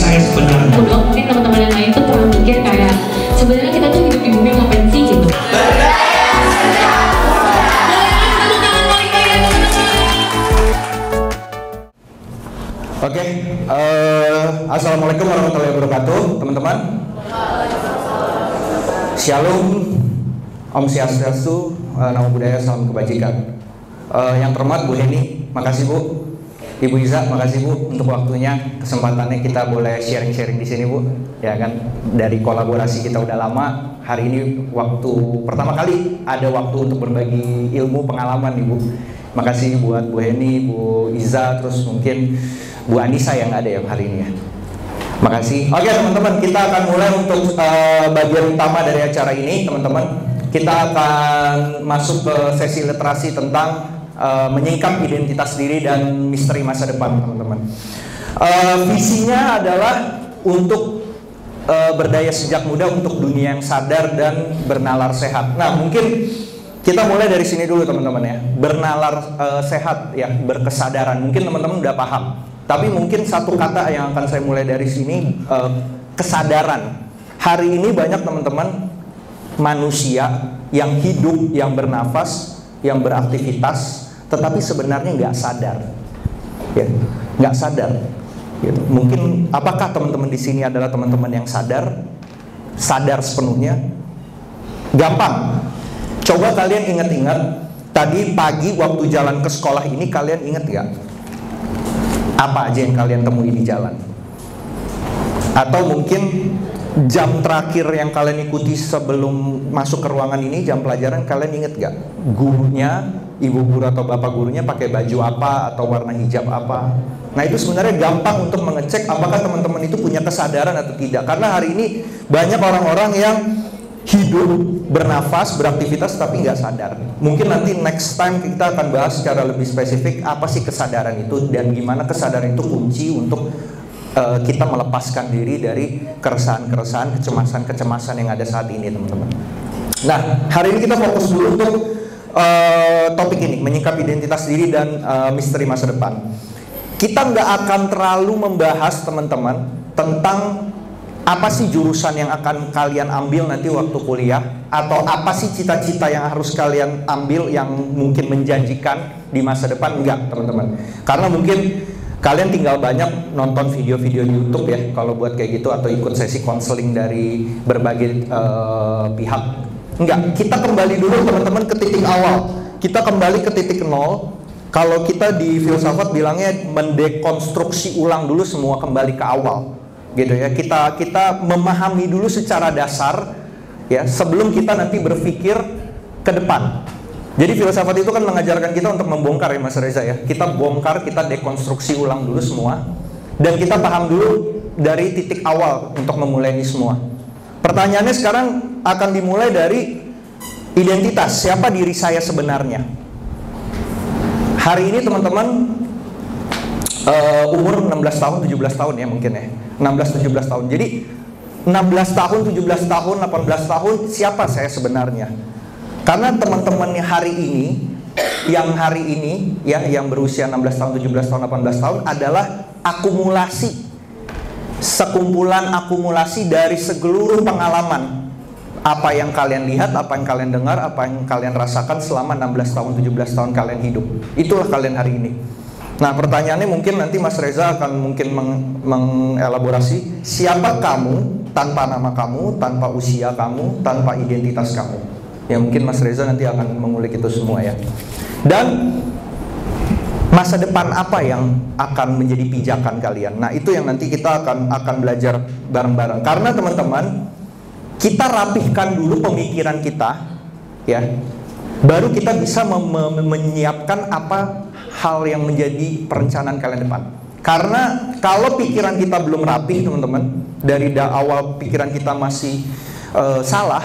saya sebenarnya. Mungkin teman-teman yang lain tuh pernah mikir kayak sebenarnya kita tuh hidup di bumi ngapain sih gitu. Oke, assalamualaikum warahmatullahi wabarakatuh, teman-teman. Shalom, Om Swastiastu, Namo Buddhaya, salam kebajikan. Yang terhormat Bu Heni, makasih Bu. Ibu Iza, makasih Bu untuk waktunya, kesempatannya kita boleh sharing-sharing di sini Bu. Ya kan, dari kolaborasi kita udah lama. Hari ini waktu pertama kali ada waktu untuk berbagi ilmu pengalaman nih Bu. Makasih buat Bu Heni, Bu Iza, terus mungkin Bu Anissa yang ada yang hari ini ya. Makasih. Oke teman-teman, kita akan mulai untuk bagian utama dari acara ini teman-teman. Kita akan masuk ke sesi literasi tentang menyingkap identitas diri dan misteri masa depan teman-teman. Visinya adalah untuk berdaya sejak muda untuk dunia yang sadar dan bernalar sehat. Nah mungkin kita mulai dari sini dulu teman-teman ya. Bernalar sehat ya, berkesadaran. Mungkin teman-teman udah paham. Tapi mungkin satu kata yang akan saya mulai dari sini, kesadaran. Hari ini banyak teman-teman manusia yang hidup, yang bernafas, yang beraktivitas, tetapi sebenarnya nggak sadar, ya, nggak sadar. Gitu. Mungkin apakah teman-teman di sini adalah teman-teman yang sadar sepenuhnya? Gampang. Coba kalian ingat-ingat tadi pagi waktu jalan ke sekolah ini, kalian ingat nggak? Apa aja yang kalian temui di jalan? Atau mungkin jam terakhir yang kalian ikuti sebelum masuk ke ruangan ini, jam pelajaran, kalian inget gak? Gurunya, ibu guru atau bapak gurunya pakai baju apa atau warna hijab apa? Nah itu sebenarnya gampang untuk mengecek apakah teman-teman itu punya kesadaran atau tidak. Karena hari ini banyak orang-orang yang hidup, bernafas, beraktivitas tapi nggak sadar. Mungkin nanti next time kita akan bahas secara lebih spesifik apa sih kesadaran itu dan gimana kesadaran itu kunci untuk kita melepaskan diri dari keresahan-keresahan, kecemasan-kecemasan yang ada saat ini teman-teman. Nah hari ini kita fokus dulu untuk topik ini, menyingkap identitas diri dan misteri masa depan. Kita nggak akan terlalu membahas teman-teman tentang apa sih jurusan yang akan kalian ambil nanti waktu kuliah, atau apa sih cita-cita yang harus kalian ambil yang mungkin menjanjikan di masa depan. Enggak teman-teman, karena mungkin kalian tinggal banyak nonton video-video di YouTube ya kalau buat kayak gitu, atau ikut sesi konseling dari berbagai pihak. Enggak, kita kembali dulu teman-teman ke titik awal. Kita kembali ke titik nol. Kalau kita di filsafat bilangnya mendekonstruksi ulang dulu semua, kembali ke awal gitu ya. Kita memahami dulu secara dasar ya sebelum kita nanti berpikir ke depan. Jadi filsafat itu kan mengajarkan kita untuk membongkar ya Mas Reza ya. Kita bongkar, kita dekonstruksi ulang dulu semua, dan kita paham dulu dari titik awal untuk memulai ini semua. Pertanyaannya sekarang akan dimulai dari identitas. Siapa diri saya sebenarnya? Hari ini teman-teman umur 16 tahun, 17 tahun ya mungkin ya. 16-17 tahun. Jadi 16 tahun, 17 tahun, 18 tahun, siapa saya sebenarnya? Karena teman-teman hari ini ya, yang berusia 16 tahun, 17 tahun, 18 tahun adalah akumulasi, sekumpulan akumulasi dari seluruh pengalaman. Apa yang kalian lihat, apa yang kalian dengar, apa yang kalian rasakan selama 16 tahun, 17 tahun kalian hidup. Itulah kalian hari ini. Nah pertanyaannya mungkin nanti Mas Reza akan mungkin mengelaborasi siapa kamu tanpa nama kamu, tanpa usia kamu, tanpa identitas kamu. Ya mungkin Mas Reza nanti akan mengulik itu semua ya. Dan masa depan apa yang akan menjadi pijakan kalian. Nah itu yang nanti kita akan belajar bareng-bareng. Karena teman-teman, kita rapihkan dulu pemikiran kita ya, baru kita bisa menyiapkan apa hal yang menjadi perencanaan kalian depan. Karena kalau pikiran kita belum rapih teman-teman, dari awal pikiran kita masih salah,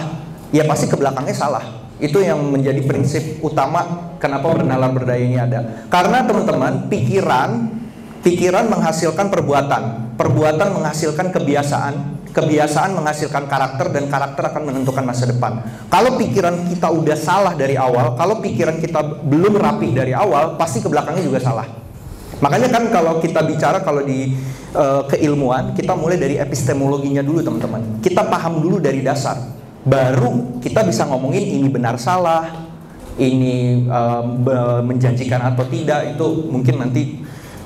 ya pasti ke belakangnya salah. Itu yang menjadi prinsip utama kenapa bernalar berdaya ini ada. Karena teman-teman, pikiran menghasilkan perbuatan, perbuatan menghasilkan kebiasaan, kebiasaan menghasilkan karakter, dan karakter akan menentukan masa depan. Kalau pikiran kita udah salah dari awal, kalau pikiran kita belum rapi dari awal, pasti ke belakangnya juga salah. Makanya kan kalau kita bicara kalau di keilmuan, kita mulai dari epistemologinya dulu teman-teman. Kita paham dulu dari dasar, baru kita bisa ngomongin ini benar salah, ini menjanjikan atau tidak, itu mungkin nanti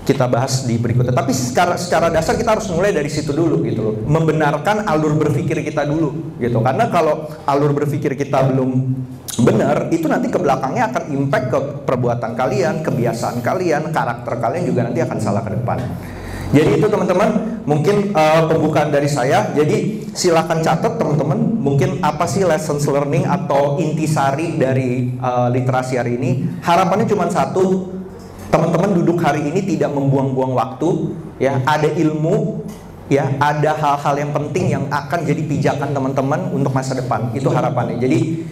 kita bahas di berikutnya. Tapi secara dasar kita harus mulai dari situ dulu gitu loh. Membenarkan alur berpikir kita dulu gitu. Karena kalau alur berpikir kita belum benar, itu nanti ke belakangnya akan impact ke perbuatan kalian, kebiasaan kalian, karakter kalian juga nanti akan salah ke depan. Jadi itu teman-teman, mungkin pembukaan dari saya. Jadi silakan catat teman-teman, mungkin apa sih lessons learning atau intisari dari literasi hari ini. Harapannya cuma satu, teman-teman duduk hari ini tidak membuang-buang waktu, ya, ada ilmu, ya, ada hal-hal yang penting yang akan jadi pijakan teman-teman untuk masa depan. Itu harapannya. Jadi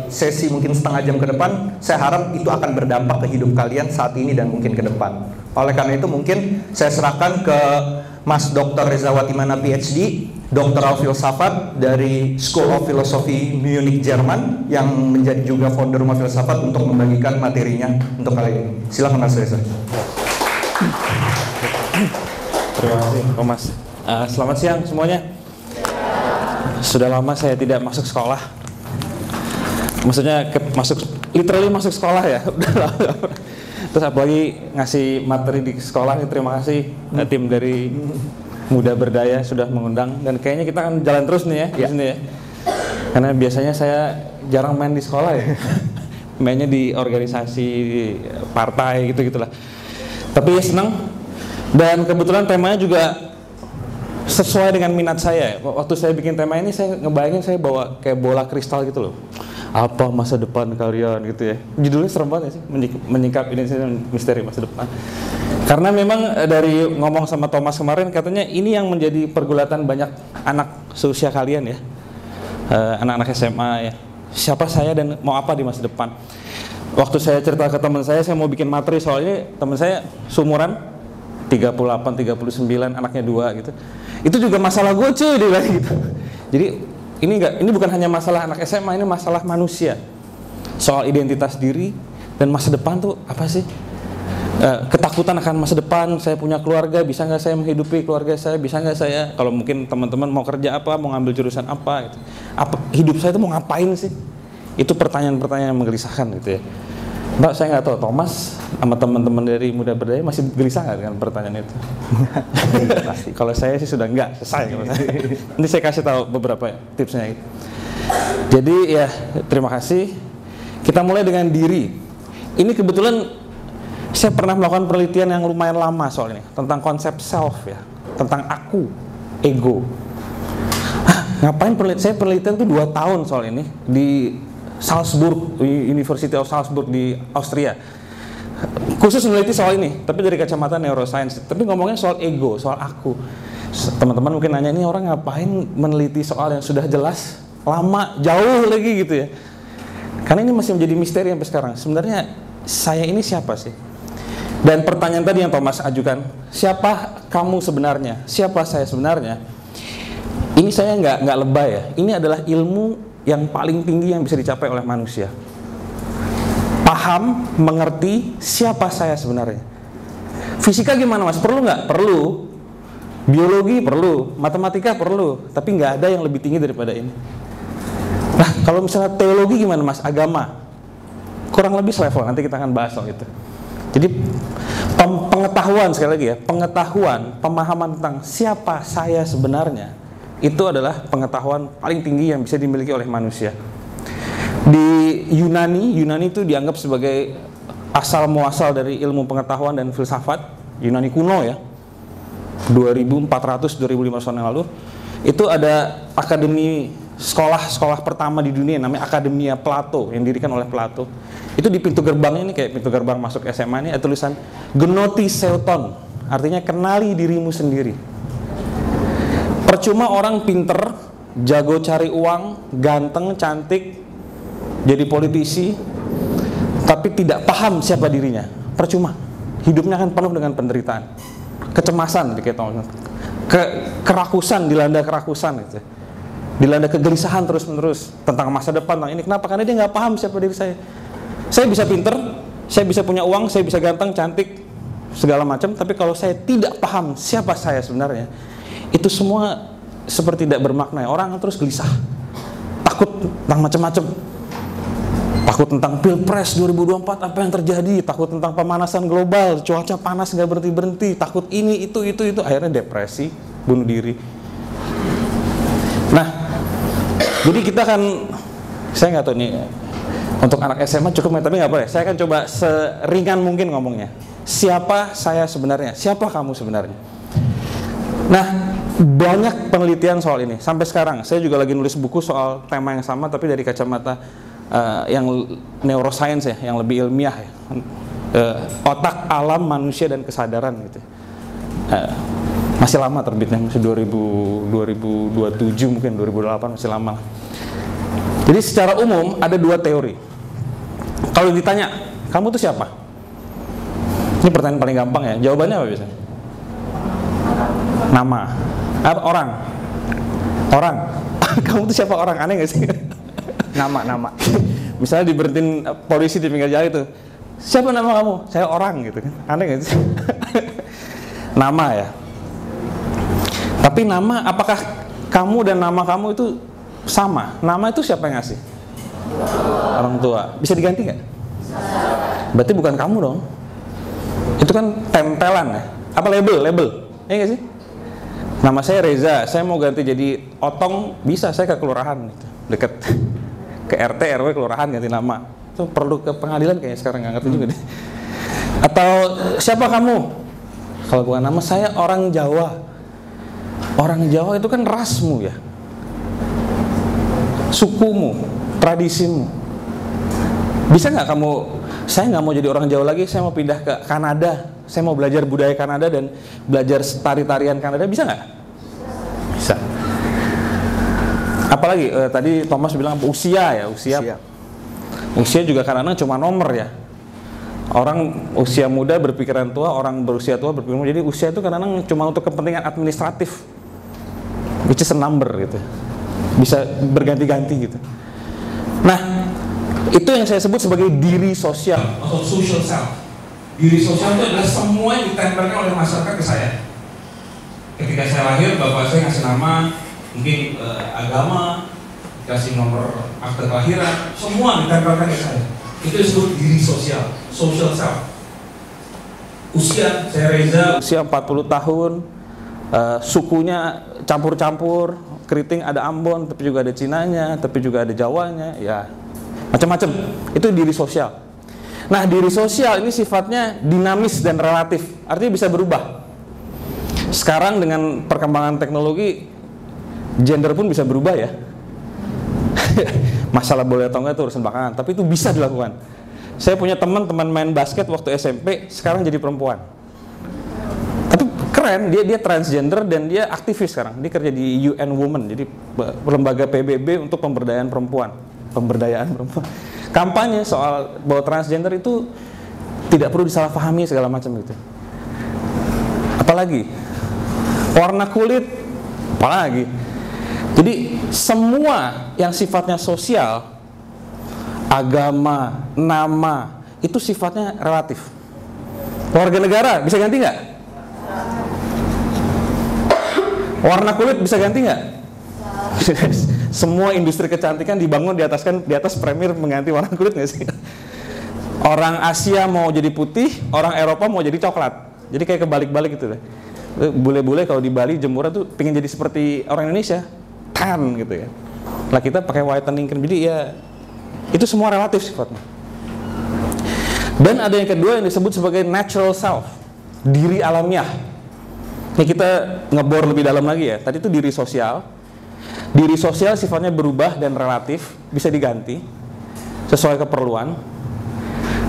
sesi mungkin setengah jam ke depan, saya harap itu akan berdampak ke hidup kalian saat ini dan mungkin ke depan. Oleh karena itu mungkin saya serahkan ke Mas Dr. Reza Watimana PhD, Doktoral Filsafat dari School of Philosophy Munich, Jerman, yang menjadi juga founder Rumah Filsafat, untuk membagikan materinya untuk kali ini. Silakan Mas Reza. Terima kasih, Mas. Selamat siang semuanya. Sudah lama saya tidak masuk sekolah. Maksudnya literally masuk sekolah ya. Terus apalagi ngasih materi di sekolah. Terima kasih tim dari Muda Berdaya sudah mengundang, dan kayaknya kita akan jalan terus nih ya, di sini ya. Karena biasanya saya jarang main di sekolah ya. Mainnya di organisasi, partai gitu-gitulah. Tapi ya senang. Dan kebetulan temanya juga sesuai dengan minat saya. Waktu saya bikin tema ini, saya ngebayangin saya bawa kayak bola kristal gitu loh. Apa masa depan kalian gitu ya. Judulnya serem banget ya sih, menyingkap ini misteri masa depan. Karena memang dari ngomong sama Thomas kemarin, katanya ini yang menjadi pergulatan banyak anak seusia kalian ya, anak-anak SMA ya. Siapa saya dan mau apa di masa depan. Waktu saya cerita ke teman saya mau bikin materi, soalnya teman saya seumuran 38, 39, anaknya 2 gitu. Itu juga masalah gue cuy, dia bilang gitu. Jadi ini bukan hanya masalah anak SMA, ini masalah manusia. Soal identitas diri dan masa depan tuh apa sih? Ketakutan akan masa depan, saya punya keluarga, bisa nggak saya menghidupi keluarga saya, bisa nggak saya, kalau mungkin teman-teman mau kerja apa, mau ngambil jurusan apa gitu. Hidup saya itu mau ngapain sih? Itu pertanyaan-pertanyaan yang menggelisahkan gitu ya. Mbak, saya nggak tahu, Thomas sama teman-teman dari Muda Berdaya masih gelisah nggak dengan pertanyaan itu? Pasti. Kalau saya sih sudah nggak, selesai. Nanti saya kasih tahu beberapa tipsnya. Jadi ya, terima kasih. Kita mulai dengan diri. Ini kebetulan saya pernah melakukan penelitian yang lumayan lama soal ini, tentang konsep self ya, tentang aku, ego. Ngapain saya penelitian itu 2 tahun soal ini di Salzburg, University of Salzburg di Austria. Khusus meneliti soal ini, tapi dari kacamata neuroscience. Tapi ngomongnya soal ego, soal aku. Teman-teman mungkin nanya, ini orang ngapain meneliti soal yang sudah jelas, lama, jauh lagi gitu ya. Karena ini masih menjadi misteri sampai sekarang. Sebenarnya saya ini siapa sih? Dan pertanyaan tadi yang Thomas ajukan, siapa kamu sebenarnya? Siapa saya sebenarnya? Ini saya nggak lebay ya. Ini adalah ilmu yang paling tinggi yang bisa dicapai oleh manusia. Paham, mengerti siapa saya sebenarnya. Fisika gimana Mas? Perlu nggak? Perlu. Biologi perlu. Matematika perlu. Tapi nggak ada yang lebih tinggi daripada ini. Nah, kalau misalnya teologi gimana Mas? Agama. Kurang lebih selevel. Nanti kita akan bahas soal itu. Jadi pengetahuan, sekali lagi ya, pengetahuan, pemahaman tentang siapa saya sebenarnya, itu adalah pengetahuan paling tinggi yang bisa dimiliki oleh manusia. Di Yunani itu dianggap sebagai asal muasal dari ilmu pengetahuan dan filsafat, Yunani kuno ya, 2400-2500 tahun yang lalu. Itu ada akademi sekolah pertama di dunia, namanya Akademia Plato, yang didirikan oleh Plato. Itu di pintu gerbangnya ini, kayak pintu gerbang masuk SMA ini, ada tulisan Gnotiseuton, artinya kenali dirimu sendiri. Percuma orang pinter, jago cari uang, ganteng, cantik, jadi politisi, tapi tidak paham siapa dirinya. Percuma. Hidupnya akan penuh dengan penderitaan, kecemasan, kerakusan, dilanda kerakusan gitu. Dilanda kegelisahan terus-menerus tentang masa depan, tentang ini. Kenapa? Karena dia nggak paham siapa diri saya. Saya bisa pinter, saya bisa punya uang, saya bisa ganteng, cantik, segala macam, tapi kalau saya tidak paham siapa saya sebenarnya, itu semua seperti tidak bermakna. Orang terus gelisah, takut tentang macam-macam, takut tentang Pilpres 2024 apa yang terjadi, takut tentang pemanasan global, cuaca panas nggak berhenti-berhenti, takut ini itu, akhirnya depresi, bunuh diri. Nah, jadi kita kan, saya nggak tahu nih untuk anak SMA cukup, tapi nggak boleh. Saya akan coba seringan mungkin ngomongnya. Siapa saya sebenarnya? Siapa kamu sebenarnya? Nah, banyak penelitian soal ini. Sampai sekarang, saya juga lagi nulis buku soal tema yang sama, tapi dari kacamata yang neuroscience ya, yang lebih ilmiah ya. Otak, alam, manusia, dan kesadaran gitu. Masih lama terbitnya, masih 2027 mungkin, 2008, masih lama. Jadi secara umum ada dua teori. Kalau ditanya, kamu tuh siapa? Ini pertanyaan paling gampang ya. Jawabannya apa biasanya? Nama. Apa? Orang. Kamu tuh siapa? Orang. Aneh gak sih? Nama. Misalnya diberhentiin polisi di pinggir jalan itu, siapa nama kamu? Saya orang gitu kan. Aneh gak sih? Nama ya. Tapi nama, apakah kamu dan nama kamu itu sama? Nama itu siapa yang ngasih? Orang tua. Bisa diganti nggak? Berarti bukan kamu dong. Itu kan tempelan ya. Apa label? Ya nggak sih? Nama saya Reza, saya mau ganti jadi Otong, bisa, saya ke kelurahan gitu. Deket ke RT RW kelurahan ganti nama. Itu perlu ke pengadilan kayaknya sekarang, nggak ngerti juga deh. Atau siapa kamu? Kalau bukan nama, saya orang Jawa. Orang Jawa itu kan rasmu ya, sukumu, tradisimu. Bisa nggak kamu, saya nggak mau jadi orang Jawa lagi, saya mau pindah ke Kanada, saya mau belajar budaya Kanada dan belajar tari-tarian Kanada, bisa nggak? Bisa. Apalagi tadi Thomas bilang usia ya, usia juga kadang-kadang cuma nomor ya. Orang usia muda berpikiran tua, orang berusia tua berpikiran muda. Jadi usia itu kadang-kadang cuma untuk kepentingan administratif, which is a number gitu. Bisa berganti-ganti gitu. Nah, itu yang saya sebut sebagai diri sosial atau social self. Diri sosial itu adalah semua yang ditempelkan oleh masyarakat ke saya. Ketika saya lahir, bapak saya ngasih nama, mungkin agama, kasih nomor akte kelahiran, semua ditempelkan ke saya. Itu disebut diri sosial, social self. Usia, saya Reza, usia 40 tahun, sukunya campur-campur, keriting ada Ambon, tapi juga ada Cinanya, tapi juga ada Jawanya, ya macam-macam. Itu diri sosial. Nah, diri sosial ini sifatnya dinamis dan relatif, artinya bisa berubah. Sekarang dengan perkembangan teknologi, gender pun bisa berubah ya. Masalah boleh atau enggak itu urusan belakangan, tapi itu bisa dilakukan. Saya punya teman main basket waktu SMP, sekarang jadi perempuan. Tapi keren, dia transgender dan dia aktivis sekarang. Dia kerja di UN Women, jadi lembaga PBB untuk pemberdayaan perempuan. Kampanye soal bahwa transgender itu tidak perlu disalahpahami segala macam gitu. Apalagi warna kulit, apalagi. Jadi semua yang sifatnya sosial, agama, nama, itu sifatnya relatif. Warga negara bisa ganti nggak? Warna kulit bisa ganti nggak? Semua industri kecantikan dibangun di atas premier mengganti warna kulit nggak sih? Orang Asia mau jadi putih, orang Eropa mau jadi coklat. Jadi kayak kebalik-balik gitu deh. Bule-bule kalau di Bali jemuran tuh pengen jadi seperti orang Indonesia, tan gitu ya. Lah kita pakai whitening cream, jadi ya itu semua relatif sifatnya. Dan ada yang kedua yang disebut sebagai natural self, diri alamiah. Ini kita ngebor lebih dalam lagi ya. Tadi itu diri sosial. Diri sosial sifatnya berubah dan relatif, bisa diganti sesuai keperluan.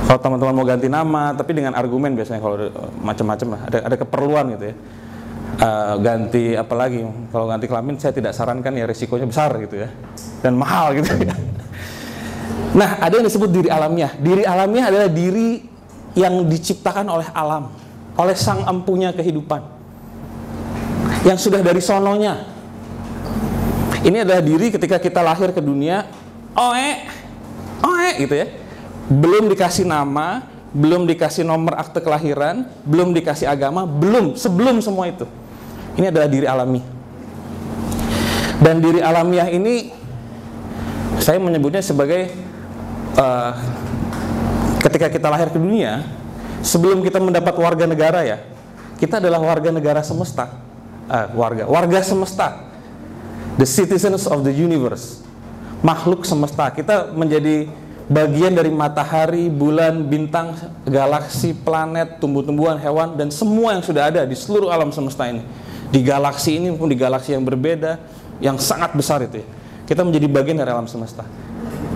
Kalau teman-teman mau ganti nama, tapi dengan argumen biasanya kalau macam-macam lah, ada keperluan gitu ya. Ganti apalagi, kalau ganti kelamin saya tidak sarankan ya, risikonya besar gitu ya, dan mahal gitu ya. Nah, ada yang disebut diri alamiah. Diri alamiah adalah diri yang diciptakan oleh alam, oleh sang empunya kehidupan, yang sudah dari sononya. Ini adalah diri ketika kita lahir ke dunia, oe gitu ya, belum dikasih nama, belum dikasih nomor akte kelahiran, belum dikasih agama, sebelum semua itu. Ini adalah diri alami. Dan diri alamiah ini saya menyebutnya sebagai ketika kita lahir ke dunia, sebelum kita mendapat warga negara ya, kita adalah warga negara semesta. Warga semesta. The citizens of the universe. Makhluk semesta. Kita menjadi bagian dari matahari, bulan, bintang, galaksi, planet, tumbuh-tumbuhan, hewan, dan semua yang sudah ada di seluruh alam semesta ini. Di galaksi ini maupun di galaksi yang berbeda, yang sangat besar itu ya. Kita menjadi bagian dari alam semesta.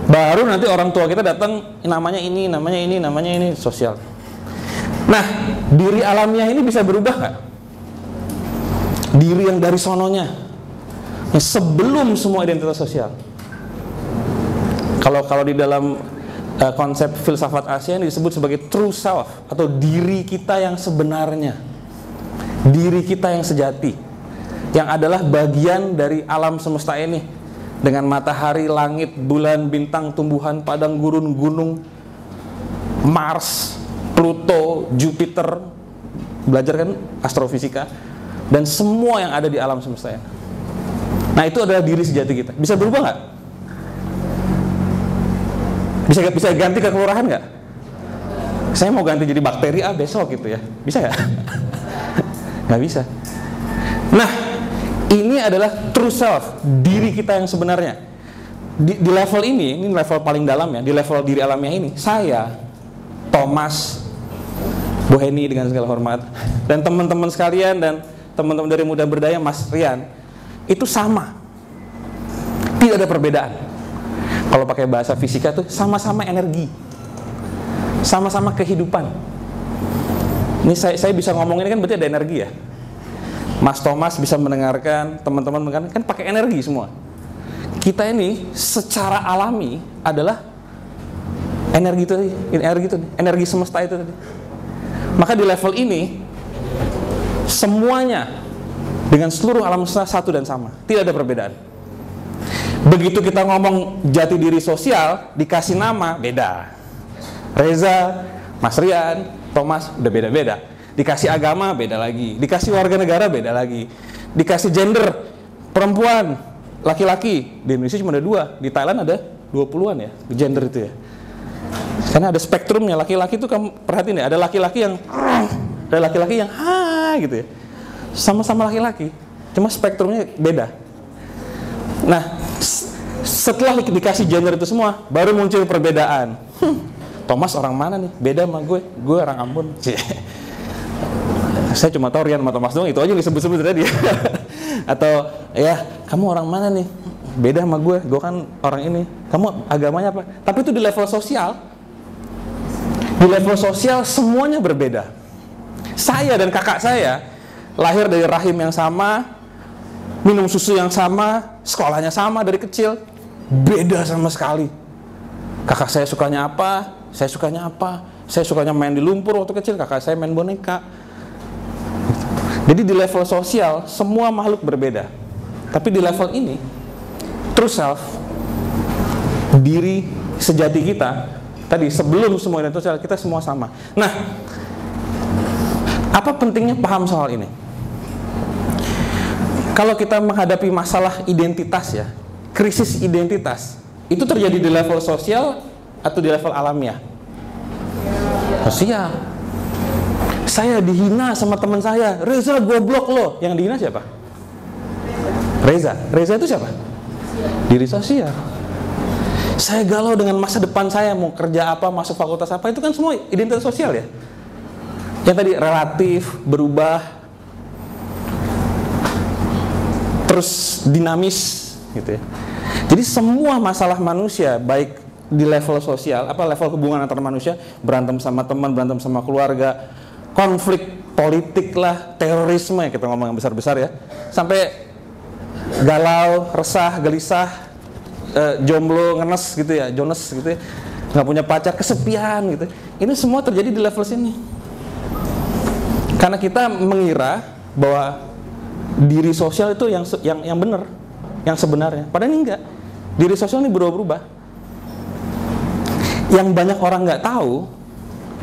Baru nanti orang tua kita datang, namanya ini, sosial. Nah, diri alamiah ini bisa berubah nggak? Diri yang dari sononya, yang sebelum semua identitas sosial. Kalau di dalam konsep filsafat Asia ini disebut sebagai true self, atau diri kita yang sebenarnya, diri kita yang sejati, yang adalah bagian dari alam semesta ini, dengan matahari, langit, bulan, bintang, tumbuhan, padang gurun, gunung, Mars, Pluto, Jupiter, belajar kan astrofisika, dan semua yang ada di alam semesta ini. Nah, itu adalah diri sejati kita. Bisa berubah nggak? Bisa ganti ke kelurahan nggak? Saya mau ganti jadi bakteri besok gitu ya. Bisa nggak? Nggak bisa. Nah, ini adalah true self, diri kita yang sebenarnya. Di level ini level paling dalam ya, di level diri alamiah ini, saya, Thomas, Bu Heni dengan segala hormat, dan teman-teman sekalian, dan teman-teman dari Muda Berdaya, Mas Rian, itu sama. Tidak ada perbedaan. Kalau pakai bahasa fisika tuh sama-sama energi, sama-sama kehidupan. Ini saya bisa ngomong ini kan berarti ada energi ya. Mas Thomas bisa mendengarkan, teman-teman mendengarkan, kan pakai energi semua. Kita ini secara alami adalah energi itu, energi semesta itu tadi. Maka di level ini semuanya dengan seluruh alam semesta satu dan sama, tidak ada perbedaan. Begitu kita ngomong jati diri sosial, dikasih nama, beda. Reza, Mas Rian, Thomas, udah beda-beda. Dikasih agama, beda lagi. Dikasih warga negara, beda lagi. Dikasih gender, perempuan, laki-laki. Di Indonesia cuma ada 2, di Thailand ada 20-an ya, gender itu ya. Karena ada spektrumnya, laki-laki itu kamu perhatiin ya, ada laki-laki yang gitu ya. Sama-sama laki-laki, cuma spektrumnya beda. Nah, setelah dikasih gender itu semua, baru muncul perbedaan. Thomas orang mana nih? Beda sama gue orang Ambon. Saya cuma tahu Rian sama Thomas doang, itu aja disebut-sebut tadi. Atau ya, kamu orang mana nih? Beda sama gue kan orang ini. Kamu agamanya apa? Tapi itu di level sosial. Di level sosial semuanya berbeda. Saya dan kakak saya lahir dari rahim yang sama, minum susu yang sama, sekolahnya sama dari kecil, beda sama sekali. Kakak saya sukanya apa, saya sukanya apa. Saya sukanya main di lumpur waktu kecil, kakak saya main boneka. Jadi di level sosial semua makhluk berbeda. Tapi di level ini, true self, diri sejati kita, tadi sebelum semua identitas sosial, kita semua sama. Nah, apa pentingnya paham soal ini? Kalau kita menghadapi masalah identitas ya, krisis identitas, itu terjadi di level sosial atau di level alamiah? Sosial. Saya dihina sama teman saya, Reza goblok lo. Yang dihina siapa? Reza. Reza itu siapa? Diri sosial. Saya galau dengan masa depan saya, mau kerja apa, masuk fakultas apa, itu kan semua identitas sosial ya. Yang tadi relatif, berubah, terus dinamis gitu ya. Jadi semua masalah manusia, baik di level sosial, level hubungan antar manusia, berantem sama teman, berantem sama keluarga, konflik politik lah, terorisme ya, kita ngomong yang besar-besar ya, sampai galau, resah, gelisah, jomblo, ngenes gitu ya, Jones gitu ya, nggak punya pacar, kesepian gitu. Ini semua terjadi di level sini. Karena kita mengira bahwa diri sosial itu yang benar, yang sebenarnya. Padahal ini enggak. Diri sosial ini berubah-ubah. Yang banyak orang nggak tahu,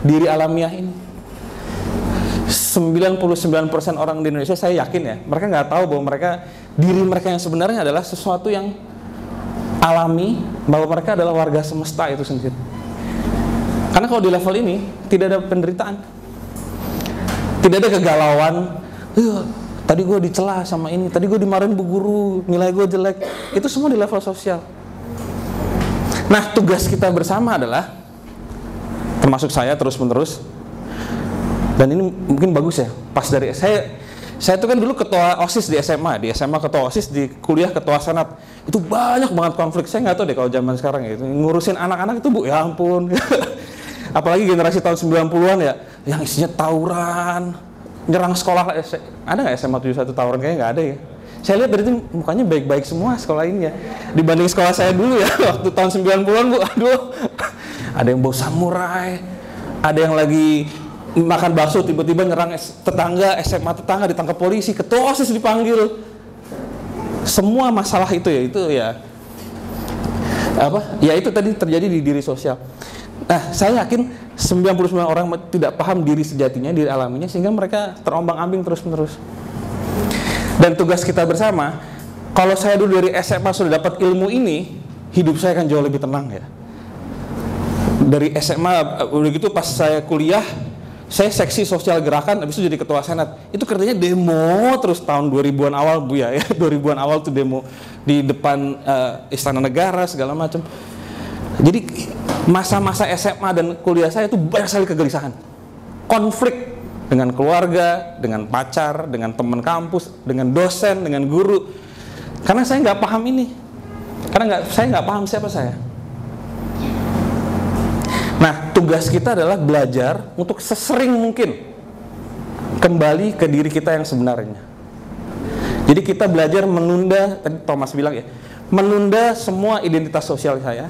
diri alamiah ini. 99% orang di Indonesia, saya yakin ya, mereka nggak tahu bahwa diri mereka yang sebenarnya adalah sesuatu yang alami, bahwa mereka adalah warga semesta itu sendiri. Karena kalau di level ini tidak ada penderitaan, tidak ada kegalauan. Tadi gue dicela sama ini, tadi gue dimarahin bu guru, nilai gue jelek. Itu semua di level sosial. Nah, tugas kita bersama adalah, termasuk saya terus-menerus, dan ini mungkin bagus ya, pas dari saya itu kan dulu ketua OSIS di SMA ketua OSIS, di kuliah ketua senat. Itu banyak banget konflik. Saya nggak tahu deh kalau zaman sekarang ya, ngurusin anak-anak itu bu, ya ampun. Apalagi generasi tahun 90-an ya, yang isinya tawuran, nyerang sekolah. Ada nggak SMA 71 tawuran? Kayaknya nggak ada ya. Saya lihat dari itu mukanya baik-baik semua sekolah ini ya, dibanding sekolah saya dulu ya, waktu tahun 90-an bu, aduh. Ada yang bawa samurai, ada yang lagi makan bakso tiba-tiba nyerang tetangga, SMA tetangga, ditangkap polisi, ketua OSIS dipanggil. Semua masalah itu ya itu tadi terjadi di diri sosial. Nah, saya yakin 99 orang tidak paham diri sejatinya, diri alaminya, sehingga mereka terombang-ambing terus-menerus. Dan tugas kita bersama, kalau saya dulu dari SMA sudah dapat ilmu ini, hidup saya akan jauh lebih tenang ya. Dari SMA, udah gitu pas saya kuliah, saya seksi sosial gerakan, habis itu jadi ketua senat. Itu kerjanya demo terus tahun 2000-an awal bu ya 2000-an awal tuh demo di depan Istana Negara segala macam. Jadi masa-masa SMA dan kuliah saya itu banyak sekali kegelisahan, konflik dengan keluarga, dengan pacar, dengan teman kampus, dengan dosen, dengan guru. Karena saya nggak paham ini, saya nggak paham siapa saya. Nah, tugas kita adalah belajar untuk sesering mungkin kembali ke diri kita yang sebenarnya. Jadi kita belajar menunda, tadi Thomas bilang ya, menunda semua identitas sosial saya,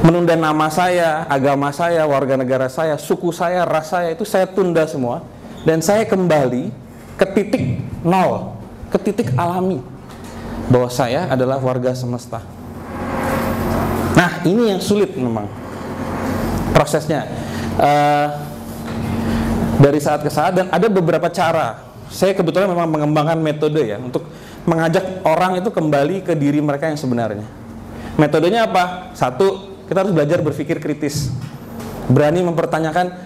menunda nama saya, agama saya, warga negara saya, suku saya, ras saya, itu saya tunda semua, dan saya kembali ke titik nol, ke titik alami, bahwa saya adalah warga semesta. Nah, ini yang sulit memang prosesnya, dari saat ke saat, dan ada beberapa cara. Saya kebetulan memang mengembangkan metode ya, untuk mengajak orang itu kembali ke diri mereka yang sebenarnya. Metodenya apa? Satu, kita harus belajar berpikir kritis, berani mempertanyakan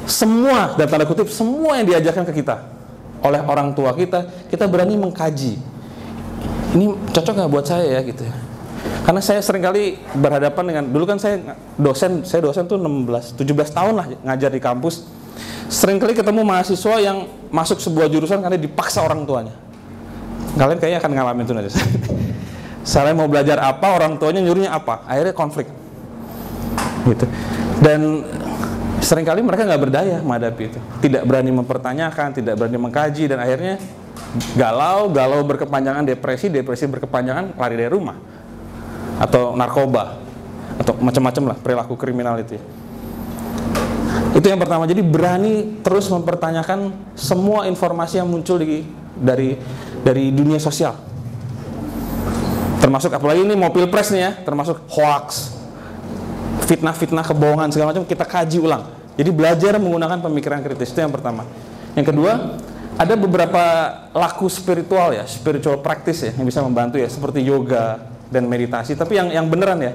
semua, dalam tanda kutip, semua yang diajarkan ke kita oleh orang tua kita. Kita berani mengkaji, ini cocok nggak buat saya ya gitu ya. Karena saya seringkali berhadapan dengan, dulu kan saya dosen tuh 17 tahun lah ngajar di kampus. Seringkali ketemu mahasiswa yang masuk sebuah jurusan karena dipaksa orang tuanya. Kalian kayaknya akan ngalamin itu nanti. Saya mau belajar apa, orang tuanya nyuruhnya apa, akhirnya konflik gitu. Dan seringkali mereka nggak berdaya menghadapi itu, tidak berani mempertanyakan, tidak berani mengkaji, dan akhirnya galau berkepanjangan, depresi berkepanjangan, lari dari rumah, atau narkoba, atau macam-macam lah perilaku kriminal itu. Itu yang pertama. Jadi berani terus mempertanyakan semua informasi yang muncul dari dunia sosial, termasuk apalagi ini mau pilpres nih ya, termasuk hoax, fitnah-fitnah, kebohongan segala macam, kita kaji ulang. Jadi belajar menggunakan pemikiran kritis, itu yang pertama. Yang kedua, ada beberapa laku spiritual ya, spiritual practice ya, yang bisa membantu ya, seperti yoga dan meditasi. Tapi yang beneran ya,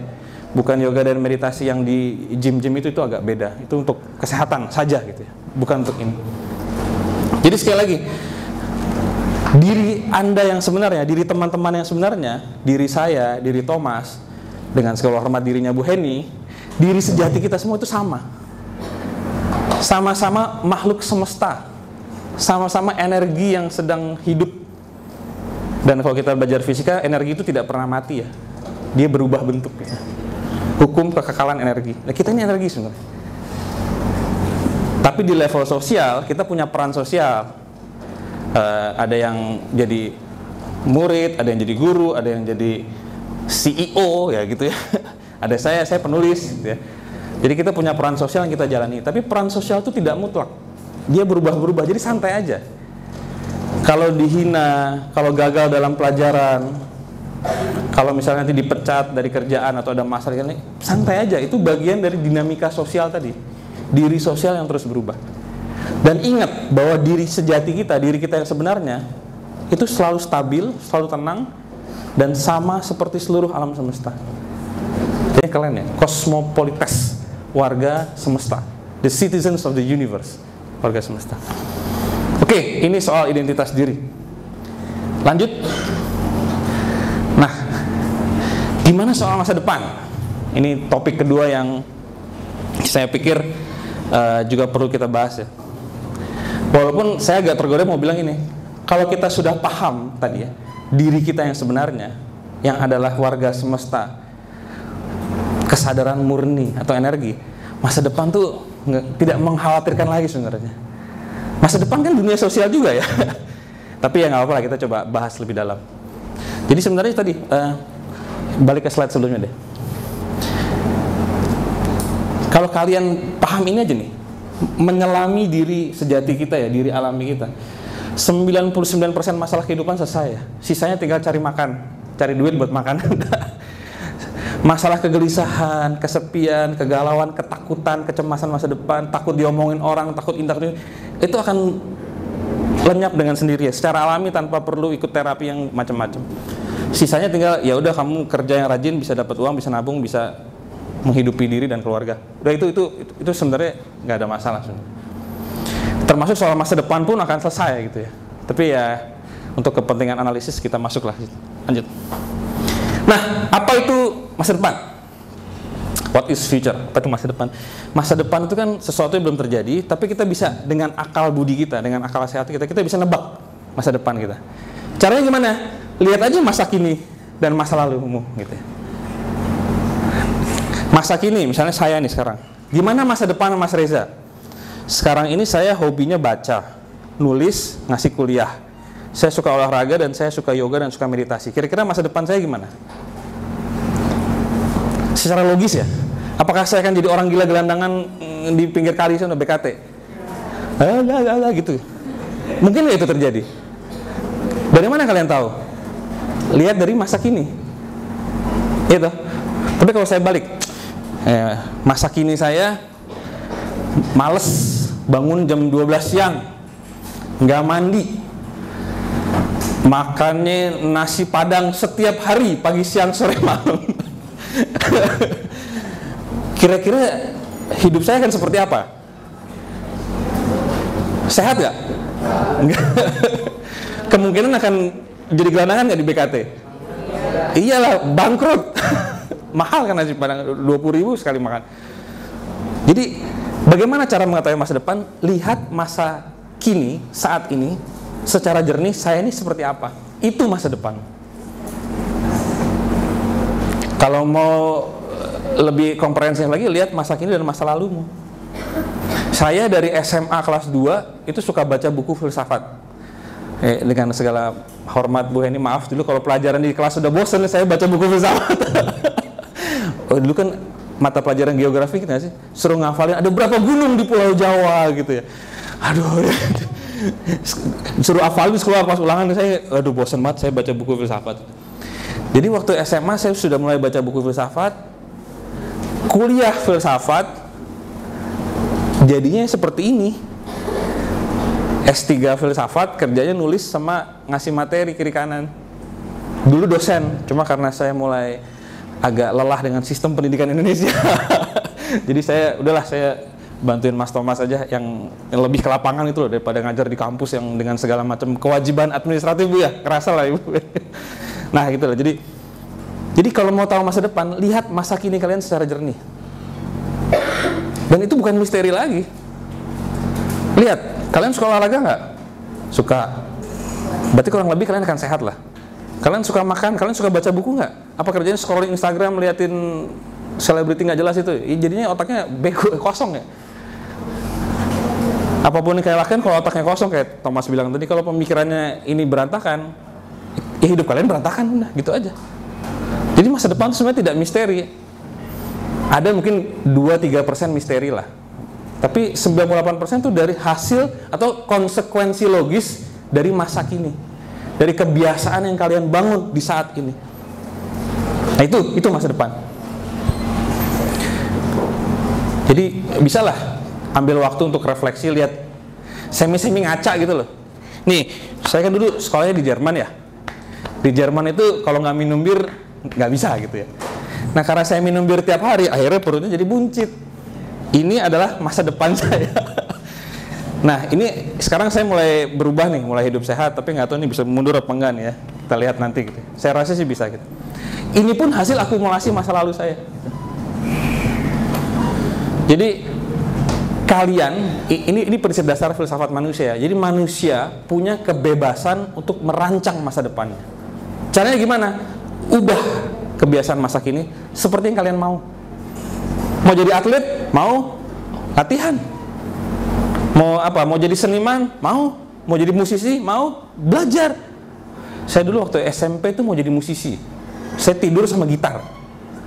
bukan yoga dan meditasi yang di gym-gym itu agak beda. Itu untuk kesehatan saja gitu ya, bukan untuk ini. Jadi sekali lagi, diri Anda yang sebenarnya, diri teman-teman yang sebenarnya, diri saya, diri Thomas, dengan segala hormat dirinya Bu Heni, diri sejati kita semua itu sama. Sama-sama makhluk semesta, sama-sama energi yang sedang hidup. Dan kalau kita belajar fisika, energi itu tidak pernah mati ya, dia berubah bentuk ya. Hukum kekekalan energi. Nah, kita ini energi sebenarnya. Tapi di level sosial, kita punya peran sosial. Ada yang jadi murid, ada yang jadi guru, ada yang jadi CEO ya gitu ya. Ada saya penulis gitu ya. Jadi kita punya peran sosial yang kita jalani. Tapi peran sosial itu tidak mutlak, dia berubah-berubah. Jadi santai aja. Kalau dihina, kalau gagal dalam pelajaran, Kalau misalnya nanti dipecat dari kerjaan atau ada masalah ini, santai aja. Itu bagian dari dinamika sosial tadi. Diri sosial yang terus berubah. Dan ingat bahwa diri sejati kita, diri kita yang sebenarnya, itu selalu stabil, selalu tenang, dan sama seperti seluruh alam semesta. Jadi kalian ya, cosmopolites, warga semesta. The citizens of the universe, warga semesta. Oke, ini soal identitas diri. Lanjut. Nah, gimana soal masa depan? Ini topik kedua yang saya pikir juga perlu kita bahas ya. Walaupun saya agak tergoda mau bilang ini, kalau kita sudah paham tadi ya, diri kita yang sebenarnya, yang adalah warga semesta, kesadaran murni atau energi, masa depan tuh tidak mengkhawatirkan lagi sebenarnya. Masa depan kan dunia sosial juga ya. Tapi ya nggak apa-apa lah, kita coba bahas lebih dalam. Jadi sebenarnya tadi balik ke slide sebelumnya deh. Kalau kalian paham ini aja nih, menyelami diri sejati kita ya, diri alami kita, 99% masalah kehidupan selesai ya. Sisanya tinggal cari makan, cari duit buat makan. Masalah kegelisahan, kesepian, kegalauan, ketakutan, kecemasan masa depan, takut diomongin orang, takut itu akan lenyap dengan sendiri ya, secara alami tanpa perlu ikut terapi yang macam-macam. Sisanya tinggal ya udah, kamu kerja yang rajin, bisa dapat uang, bisa nabung, bisa menghidupi diri dan keluarga. Udah itu sebenarnya nggak ada masalah sebenarnya. Termasuk soal masa depan pun akan selesai gitu ya. Tapi ya untuk kepentingan analisis kita masuklah. Lanjut. Nah, apa itu masa depan? What is future? Apa itu masa depan? Masa depan itu kan sesuatu yang belum terjadi, tapi kita bisa dengan akal budi kita, dengan akal sehat kita bisa nebak masa depan kita. Caranya gimana? Lihat aja masa kini dan masa lalumu gitu ya. Masa kini, misalnya saya nih sekarang. Gimana masa depan Mas Reza? Sekarang ini saya hobinya baca, nulis, ngasih kuliah. Saya suka olahraga dan saya suka yoga dan suka meditasi. Kira-kira masa depan saya gimana? Secara logis ya. Apakah saya akan jadi orang gila gelandangan di pinggir kali sana BKT? Gitu. Mungkin nggak itu terjadi? Dari mana kalian tahu? Lihat dari masa kini. Itu. Tapi kalau saya balik, masa kini saya males bangun jam 12 siang, nggak mandi, makannya nasi padang setiap hari, pagi, siang, sore, malam. Kira-kira hidup saya akan seperti apa? Sehat nggak? Enggak. Kemungkinan akan jadi gelandangan nggak di BKT? Iyalah, bangkrut. Mahal kan nasi padang, 20.000 sekali makan. Jadi bagaimana cara mengetahui masa depan? Lihat masa kini, saat ini, secara jernih, saya ini seperti apa. Itu masa depan. Kalau mau lebih komprehensif lagi, lihat masa kini dan masa lalumu. Saya dari SMA kelas 2 itu suka baca buku filsafat. Dengan segala hormat Bu Heni, maaf dulu kalau pelajaran di kelas sudah bosan, saya baca buku filsafat. Dulu kan mata pelajaran geografi kan sih, suruh ngafalin ada berapa gunung di Pulau Jawa gitu ya. Aduh, suruh hafalin sekolah pas ulangan, saya aduh bosan banget, saya baca buku filsafat. Jadi waktu SMA saya sudah mulai baca buku filsafat, kuliah filsafat, jadinya seperti ini. S3 filsafat, kerjanya nulis sama ngasih materi kiri kanan. Dulu dosen, cuma karena saya mulai agak lelah dengan sistem pendidikan Indonesia. Jadi saya bantuin Mas Thomas aja yang lebih ke lapangan itu loh, daripada ngajar di kampus yang dengan segala macam kewajiban administratif Bu ya, kerasa lah Ibu. Nah gitu loh. Jadi kalau mau tahu masa depan, lihat masa kini kalian secara jernih. Dan itu bukan misteri lagi. Lihat, kalian suka olahraga nggak? Suka. Berarti kurang lebih kalian akan sehat lah. Kalian suka makan, kalian suka baca buku nggak? Apa kerjanya scrolling Instagram, liatin selebriti nggak jelas itu? Jadinya otaknya bego, kosong ya. Apapun yang kalian lakukan, kalau otaknya kosong, kayak Thomas bilang tadi, kalau pemikirannya ini berantakan, ya hidup kalian berantakan, udah gitu aja. Jadi masa depan sebenarnya tidak misteri. Ada mungkin 2-3% misteri lah. Tapi 98% itu dari hasil atau konsekuensi logis dari masa kini. Dari kebiasaan yang kalian bangun di saat ini. Nah itu masa depan. Jadi bisalah ambil waktu untuk refleksi, lihat semi-semi ngaca gitu loh. Nih, saya kan dulu sekolahnya di Jerman ya. Di Jerman itu kalau nggak minum bir nggak bisa gitu ya. Nah karena saya minum bir tiap hari, akhirnya perutnya jadi buncit. Ini adalah masa depan saya. Nah ini sekarang saya mulai berubah nih, mulai hidup sehat, tapi nggak tahu nih bisa mundur apa enggak nih ya. Kita lihat nanti gitu. Saya rasa sih bisa gitu. Ini pun hasil akumulasi masa lalu saya. Jadi kalian, ini prinsip dasar filsafat manusia. Jadi manusia punya kebebasan untuk merancang masa depannya. Caranya gimana? Ubah kebiasaan masa kini seperti yang kalian mau. Mau jadi atlet? Mau latihan. Mau apa? Mau jadi seniman? Mau. Mau jadi musisi? Mau. Belajar. Saya dulu waktu SMP itu mau jadi musisi. Saya tidur sama gitar.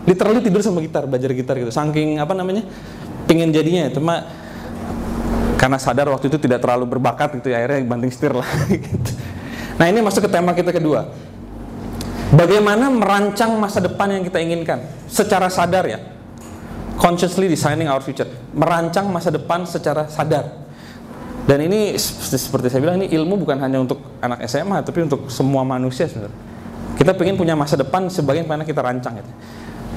Literally tidur sama gitar, belajar gitar gitu. Saking pengen jadinya, cuma karena sadar waktu itu tidak terlalu berbakat gitu ya, akhirnya banting setir lah gitu. Nah ini masuk ke tema kita kedua. Bagaimana merancang masa depan yang kita inginkan secara sadar ya. Consciously designing our future. Merancang masa depan secara sadar. Dan ini seperti saya bilang, ini ilmu bukan hanya untuk anak SMA, tapi untuk semua manusia sebenarnya. Kita pengen punya masa depan sebagaimana kita rancang gitu.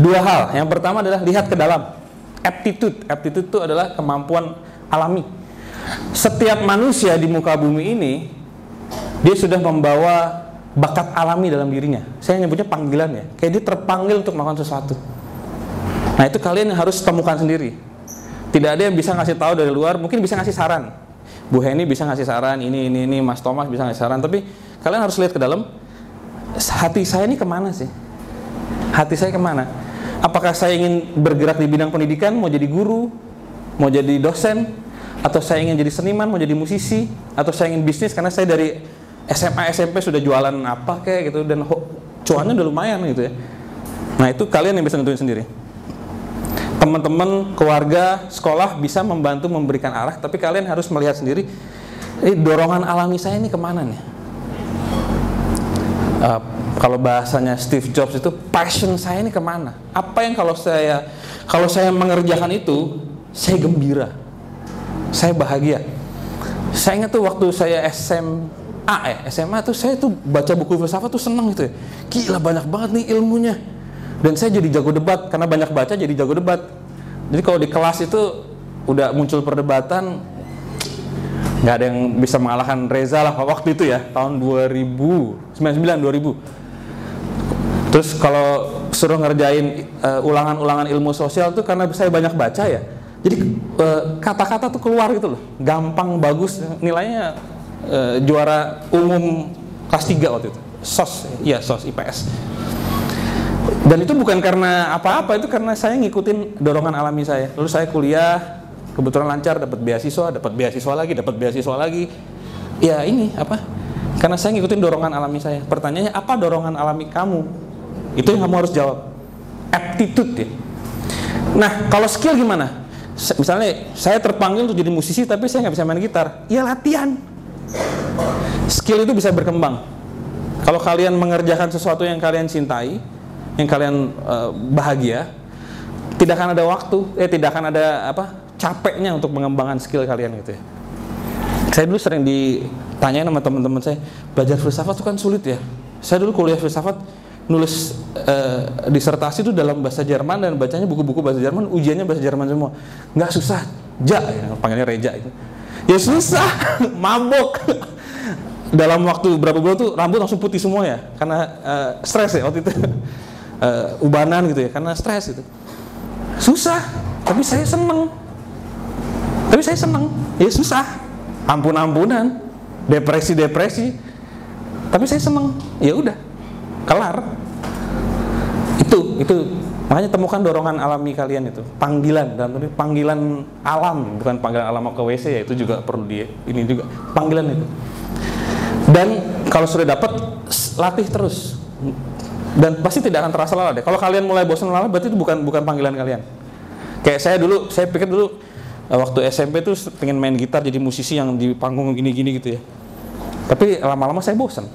Dua hal. Yang pertama adalah lihat ke dalam. Aptitude itu adalah kemampuan alami. Setiap manusia di muka bumi ini dia sudah membawa bakat alami dalam dirinya. Saya nyebutnya panggilan ya. Kayak dia terpanggil untuk melakukan sesuatu. Nah itu kalian yang harus temukan sendiri. Tidak ada yang bisa ngasih tahu dari luar. Mungkin bisa ngasih saran. Bu Heni bisa ngasih saran. Ini Mas Thomas bisa ngasih saran. Tapi kalian harus lihat ke dalam. Hati saya ini kemana sih? Hati saya kemana? Apakah saya ingin bergerak di bidang pendidikan, mau jadi guru, mau jadi dosen, atau saya ingin jadi seniman, mau jadi musisi, atau saya ingin bisnis karena saya dari SMA, SMP sudah jualan apa kayak gitu dan cuannya udah lumayan gitu ya. Nah itu kalian yang bisa nentuin sendiri. Teman-teman, keluarga, sekolah bisa membantu memberikan arah, tapi kalian harus melihat sendiri. Dorongan alami saya ini kemana nih? Kalau bahasanya Steve Jobs itu passion saya ini kemana? Apa yang kalau saya mengerjakan itu saya gembira, saya bahagia. Saya ingat tuh waktu saya SMA tuh saya tuh baca buku filsafat tuh seneng gitu ya. Gila banyak banget nih ilmunya. Dan saya jadi jago debat karena banyak baca jadi jago debat. Jadi kalau di kelas itu udah muncul perdebatan, nggak ada yang bisa mengalahkan Reza lah waktu itu ya, tahun 2000. Terus kalau suruh ngerjain ulangan-ulangan ilmu sosial tuh karena saya banyak baca ya, jadi kata-kata tuh keluar gitu loh, gampang, bagus, nilainya juara umum kelas 3 waktu itu, SOS IPS. Dan itu bukan karena apa-apa, itu karena saya ngikutin dorongan alami saya. Lalu saya kuliah, kebetulan lancar, dapat beasiswa lagi. Ya ini apa? Karena saya ngikutin dorongan alami saya. Pertanyaannya, apa dorongan alami kamu? Itu yang kamu harus jawab. Aptitude ya. Nah, kalau skill gimana? Misalnya saya terpanggil untuk jadi musisi tapi saya nggak bisa main gitar. Ya latihan. Skill itu bisa berkembang. Kalau kalian mengerjakan sesuatu yang kalian cintai, yang kalian bahagia, tidak akan ada tidak akan ada capeknya untuk mengembangkan skill kalian gitu ya. Saya dulu sering ditanyain sama teman-teman saya, belajar filsafat itu kan sulit ya. Saya dulu kuliah filsafat, nulis disertasi itu dalam bahasa Jerman dan bacanya buku-buku bahasa Jerman, ujiannya bahasa Jerman semua. Nggak susah, panggilnya Reja itu. Ya susah, mabok. Dalam waktu berapa bulan tuh rambut langsung putih semua ya, karena stres ya waktu itu. Ubanan gitu ya, karena stres gitu. Susah, tapi saya seneng. Ya susah, ampun-ampunan, depresi. Tapi saya seneng, ya udah, kelar. Itu makanya temukan dorongan alami kalian itu, panggilan alam, bukan panggilan alam ke WC ya, itu juga perlu ini juga panggilan itu. Dan kalau sudah dapat, latih terus. Dan pasti tidak akan terasa lelah deh. Kalau kalian mulai bosan lelah, berarti itu bukan panggilan kalian. Kayak saya pikir dulu waktu SMP tuh pengen main gitar jadi musisi yang di panggung gini-gini gitu ya. Tapi lama-lama saya bosan.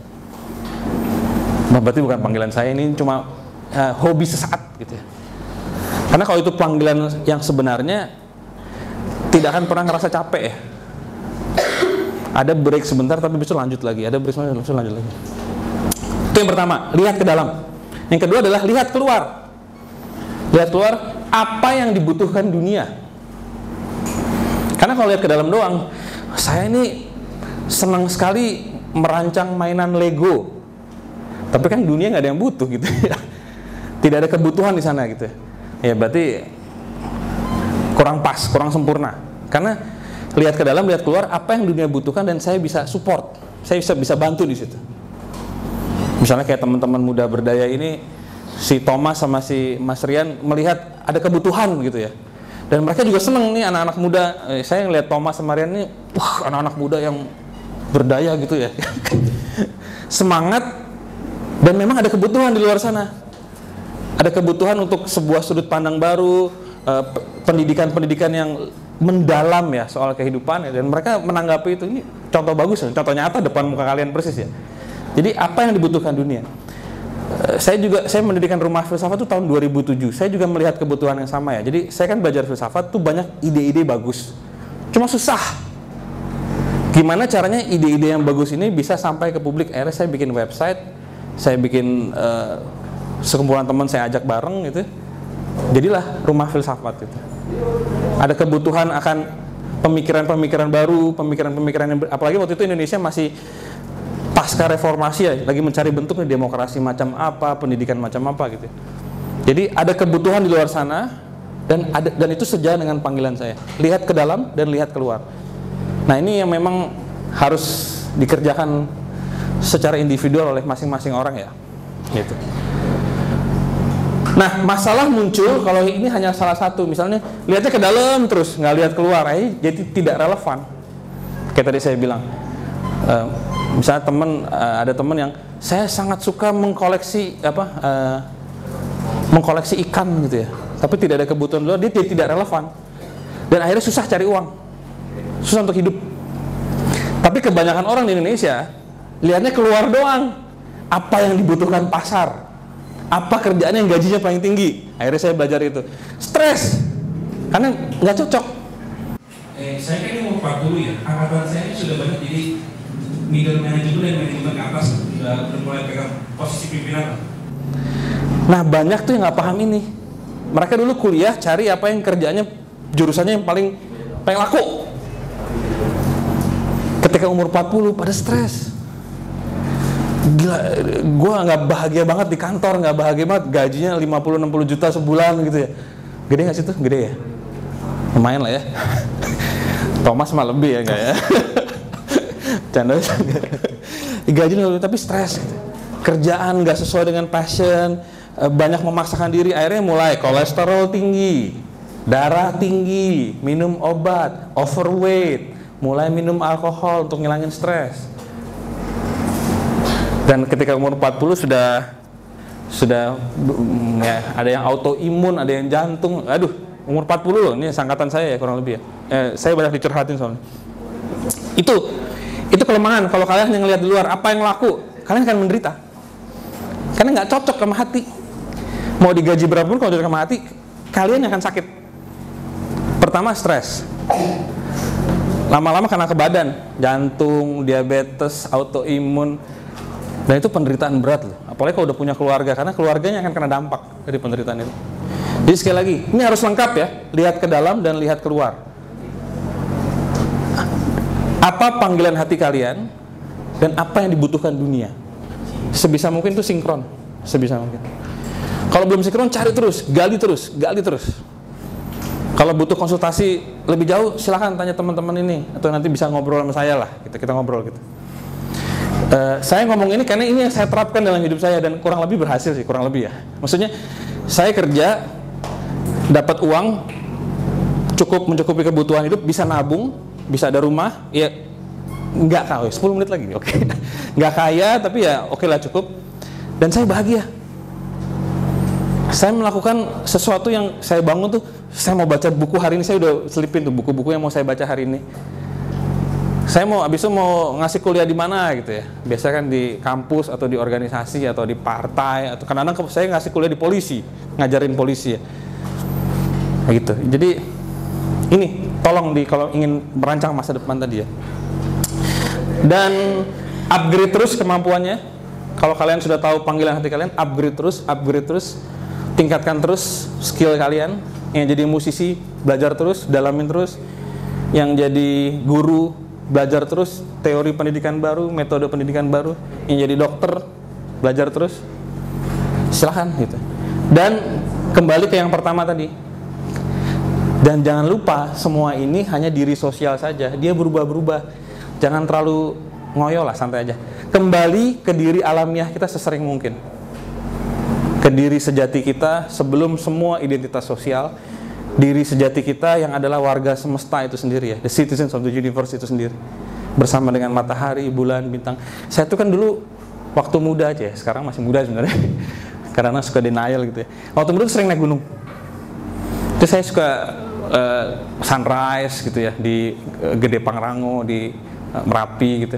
Nah, berarti bukan panggilan saya, ini cuma hobi sesaat gitu ya. Karena kalau itu panggilan yang sebenarnya, tidak akan pernah ngerasa capek ya. Ada break sebentar tapi besok lanjut lagi, ada break sebentar besok lanjut lagi. Itu yang pertama, lihat ke dalam. Yang kedua adalah lihat keluar. Lihat keluar apa yang dibutuhkan dunia. Karena kalau lihat ke dalam doang, saya ini senang sekali merancang mainan Lego. Tapi kan dunia nggak ada yang butuh gitu ya. Tidak ada kebutuhan di sana gitu. Ya berarti kurang pas, kurang sempurna. Karena lihat ke dalam, lihat keluar apa yang dunia butuhkan dan saya bisa support. Saya bisa bantu di situ. Misalnya kayak teman-teman muda berdaya ini, si Thomas sama si Mas Rian melihat ada kebutuhan gitu ya. Dan mereka juga seneng nih anak-anak muda. Saya ngelihat Thomas sama Rian ini, wah anak-anak muda yang berdaya gitu ya. Semangat, dan memang ada kebutuhan di luar sana. Ada kebutuhan untuk sebuah sudut pandang baru, pendidikan-pendidikan yang mendalam ya soal kehidupan ya. Dan mereka menanggapi itu, ini contoh bagus, contoh nyata depan muka kalian persis ya. Jadi apa yang dibutuhkan dunia? Saya mendirikan Rumah Filsafat itu tahun 2007. Saya juga melihat kebutuhan yang sama ya. Jadi saya kan belajar filsafat tuh banyak ide-ide bagus. Cuma susah. Gimana caranya ide-ide yang bagus ini bisa sampai ke publik? Akhirnya saya bikin website, saya bikin sekumpulan teman saya ajak bareng gitu. Jadilah Rumah Filsafat itu. Ada kebutuhan akan pemikiran-pemikiran baru, pemikiran-pemikiran yang apalagi waktu itu Indonesia masih pasca reformasi ya, lagi mencari bentuknya demokrasi macam apa, pendidikan macam apa gitu. Jadi ada kebutuhan di luar sana dan itu sejalan dengan panggilan saya. Lihat ke dalam dan lihat keluar. Nah, ini yang memang harus dikerjakan secara individual oleh masing-masing orang ya. Gitu. Nah, masalah muncul kalau ini hanya salah satu, misalnya lihatnya ke dalam terus, nggak lihat keluar, jadi tidak relevan. Kayak tadi saya bilang, misalnya ada teman yang saya sangat suka mengkoleksi ikan gitu ya, tapi tidak ada kebutuhan luar, dia tidak relevan dan akhirnya susah cari uang, susah untuk hidup. Tapi kebanyakan orang di Indonesia lihatnya keluar doang, apa yang dibutuhkan pasar, apa kerjaan yang gajinya paling tinggi. Akhirnya saya belajar itu, stres karena nggak cocok. Saya kan umur 40 ya, angkatan saya ini sudah banyak jadi middle management dan manajemen ke atas, sudah mulai pegang posisi pimpinan. Nah, banyak tuh yang nggak paham ini. Mereka dulu kuliah cari apa yang kerjanya, jurusannya yang paling laku. Ketika umur 40 pada stres. Gila, gue nggak bahagia banget di kantor, nggak bahagia banget, gajinya 50-60 juta sebulan gitu ya. Gede nggak sih tuh? Gede ya? Lumayan lah ya. Thomas mah lebih ya nggak ya? Canda. Gaji tapi stres gitu. Kerjaan nggak sesuai dengan passion, banyak memaksakan diri, akhirnya mulai kolesterol tinggi, darah tinggi, minum obat, overweight, mulai minum alkohol untuk ngilangin stres. Dan ketika umur 40 sudah ya, ada yang autoimun, ada yang jantung. Aduh, umur 40 loh, ini sangkatan saya ya kurang lebih ya. Saya banyak dicurhatin soalnya. Itu kelemahan. Kalau kalian yang lihat di luar apa yang laku, kalian akan menderita. Karena nggak cocok sama hati. Mau digaji berapapun kalau cocok sama hati, kalian akan sakit. Pertama stres. Lama-lama karena ke badan, jantung, diabetes, autoimun. Dan itu penderitaan berat loh. Apalagi kalau udah punya keluarga, karena keluarganya akan kena dampak dari penderitaan itu. Jadi sekali lagi, ini harus lengkap ya. Lihat ke dalam dan lihat keluar. Apa panggilan hati kalian dan apa yang dibutuhkan dunia. Sebisa mungkin itu sinkron, sebisa mungkin. Kalau belum sinkron, cari terus, gali terus. Kalau butuh konsultasi lebih jauh, silahkan tanya teman-teman ini, atau nanti bisa ngobrol sama saya lah, kita ngobrol gitu. Saya ngomong ini karena ini yang saya terapkan dalam hidup saya dan kurang lebih berhasil sih, kurang lebih ya. Maksudnya saya kerja, dapat uang, cukup mencukupi kebutuhan hidup, bisa nabung, bisa ada rumah, ya nggak kaya, 10 menit lagi, oke. Nggak kaya, tapi ya oke lah cukup. Dan saya bahagia. Saya melakukan sesuatu yang saya bangun tuh, saya mau baca buku hari ini, saya udah selipin tuh buku-buku yang mau saya baca hari ini. saya mau abis itu mau ngasih kuliah di mana gitu ya. Biasanya kan di kampus atau di organisasi atau di partai atau kadang-kadang saya ngasih kuliah di polisi, ngajarin polisi ya. Nah, gitu. Jadi ini tolong kalau ingin merancang masa depan tadi ya. Dan upgrade terus kemampuannya. Kalau kalian sudah tahu panggilan hati kalian, upgrade terus, tingkatkan terus skill kalian. Yang jadi musisi, belajar terus, dalamin terus. Yang jadi guru, belajar terus teori pendidikan baru, metode pendidikan baru. Yang jadi dokter, belajar terus. Silahkan gitu. Dan kembali ke yang pertama tadi. Dan jangan lupa semua ini hanya diri sosial saja. Dia berubah-berubah. Jangan terlalu ngoyo lah, santai aja. Kembali ke diri alamiah kita sesering mungkin. Ke diri sejati kita sebelum semua identitas sosial. Diri sejati kita yang adalah warga semesta itu sendiri ya, the citizens of the universe itu sendiri, bersama dengan matahari, bulan, bintang. Saya tuh kan dulu waktu muda aja ya, sekarang masih muda sebenarnya karena suka denial gitu ya. Waktu muda tuh sering naik gunung. Terus saya suka sunrise gitu ya di Gede Pangrango, di Merapi gitu.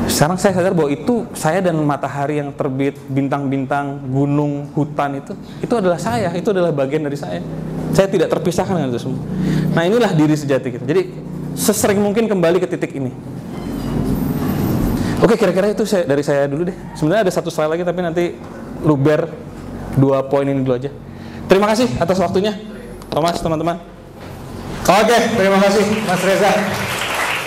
Sekarang saya sadar bahwa itu saya dan matahari yang terbit, bintang-bintang, gunung, hutan itu adalah saya, itu adalah bagian dari saya. Saya tidak terpisahkan dengan itu semua. Nah, inilah diri sejati kita. Jadi sesering mungkin kembali ke titik ini. Oke, kira-kira itu dari saya dulu deh. Sebenarnya ada satu slide lagi tapi nanti luber 2 poin ini dulu aja. Terima kasih atas waktunya, Thomas, teman-teman. Oke, terima kasih Mas Reza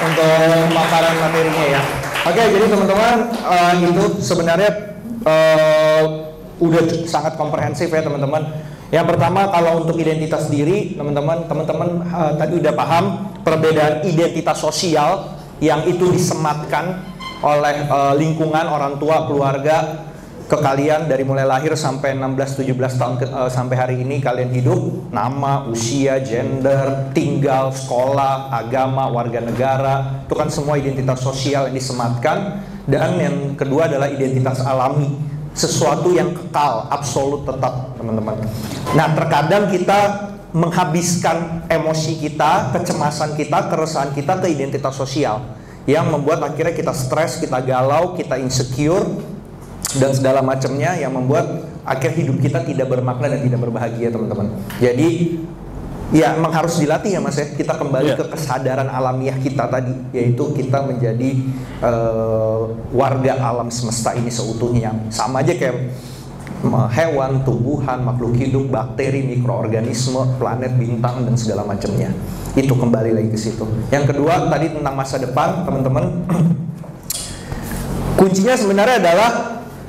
untuk pemaparan materinya ya. Oke, jadi teman-teman itu sebenarnya udah sangat komprehensif ya teman-teman. Yang pertama kalau untuk identitas diri, teman-teman tadi udah paham perbedaan identitas sosial yang itu disematkan oleh lingkungan, orang tua, keluarga ke kalian dari mulai lahir sampai 16-17 tahun sampai hari ini kalian hidup. Nama, usia, gender, tinggal, sekolah, agama, warga negara, itu kan semua identitas sosial yang disematkan. Dan yang kedua adalah identitas alami, sesuatu yang kekal, absolut, tetap, teman-teman. Nah, terkadang kita menghabiskan emosi kita, kecemasan kita, keresahan kita ke identitas sosial yang membuat akhirnya kita stres, kita galau, kita insecure dan segala macamnya yang membuat akhir hidup kita tidak bermakna dan tidak berbahagia, teman-teman. Jadi ya memang harus dilatih ya Mas ya, kita kembali ke kesadaran alamiah kita tadi, yaitu kita menjadi warga alam semesta ini seutuhnya. Sama aja kayak hewan, tumbuhan, makhluk hidup, bakteri, mikroorganisme, planet, bintang dan segala macamnya. Itu kembali lagi ke situ. Yang kedua tadi tentang masa depan, teman-teman. Kuncinya sebenarnya adalah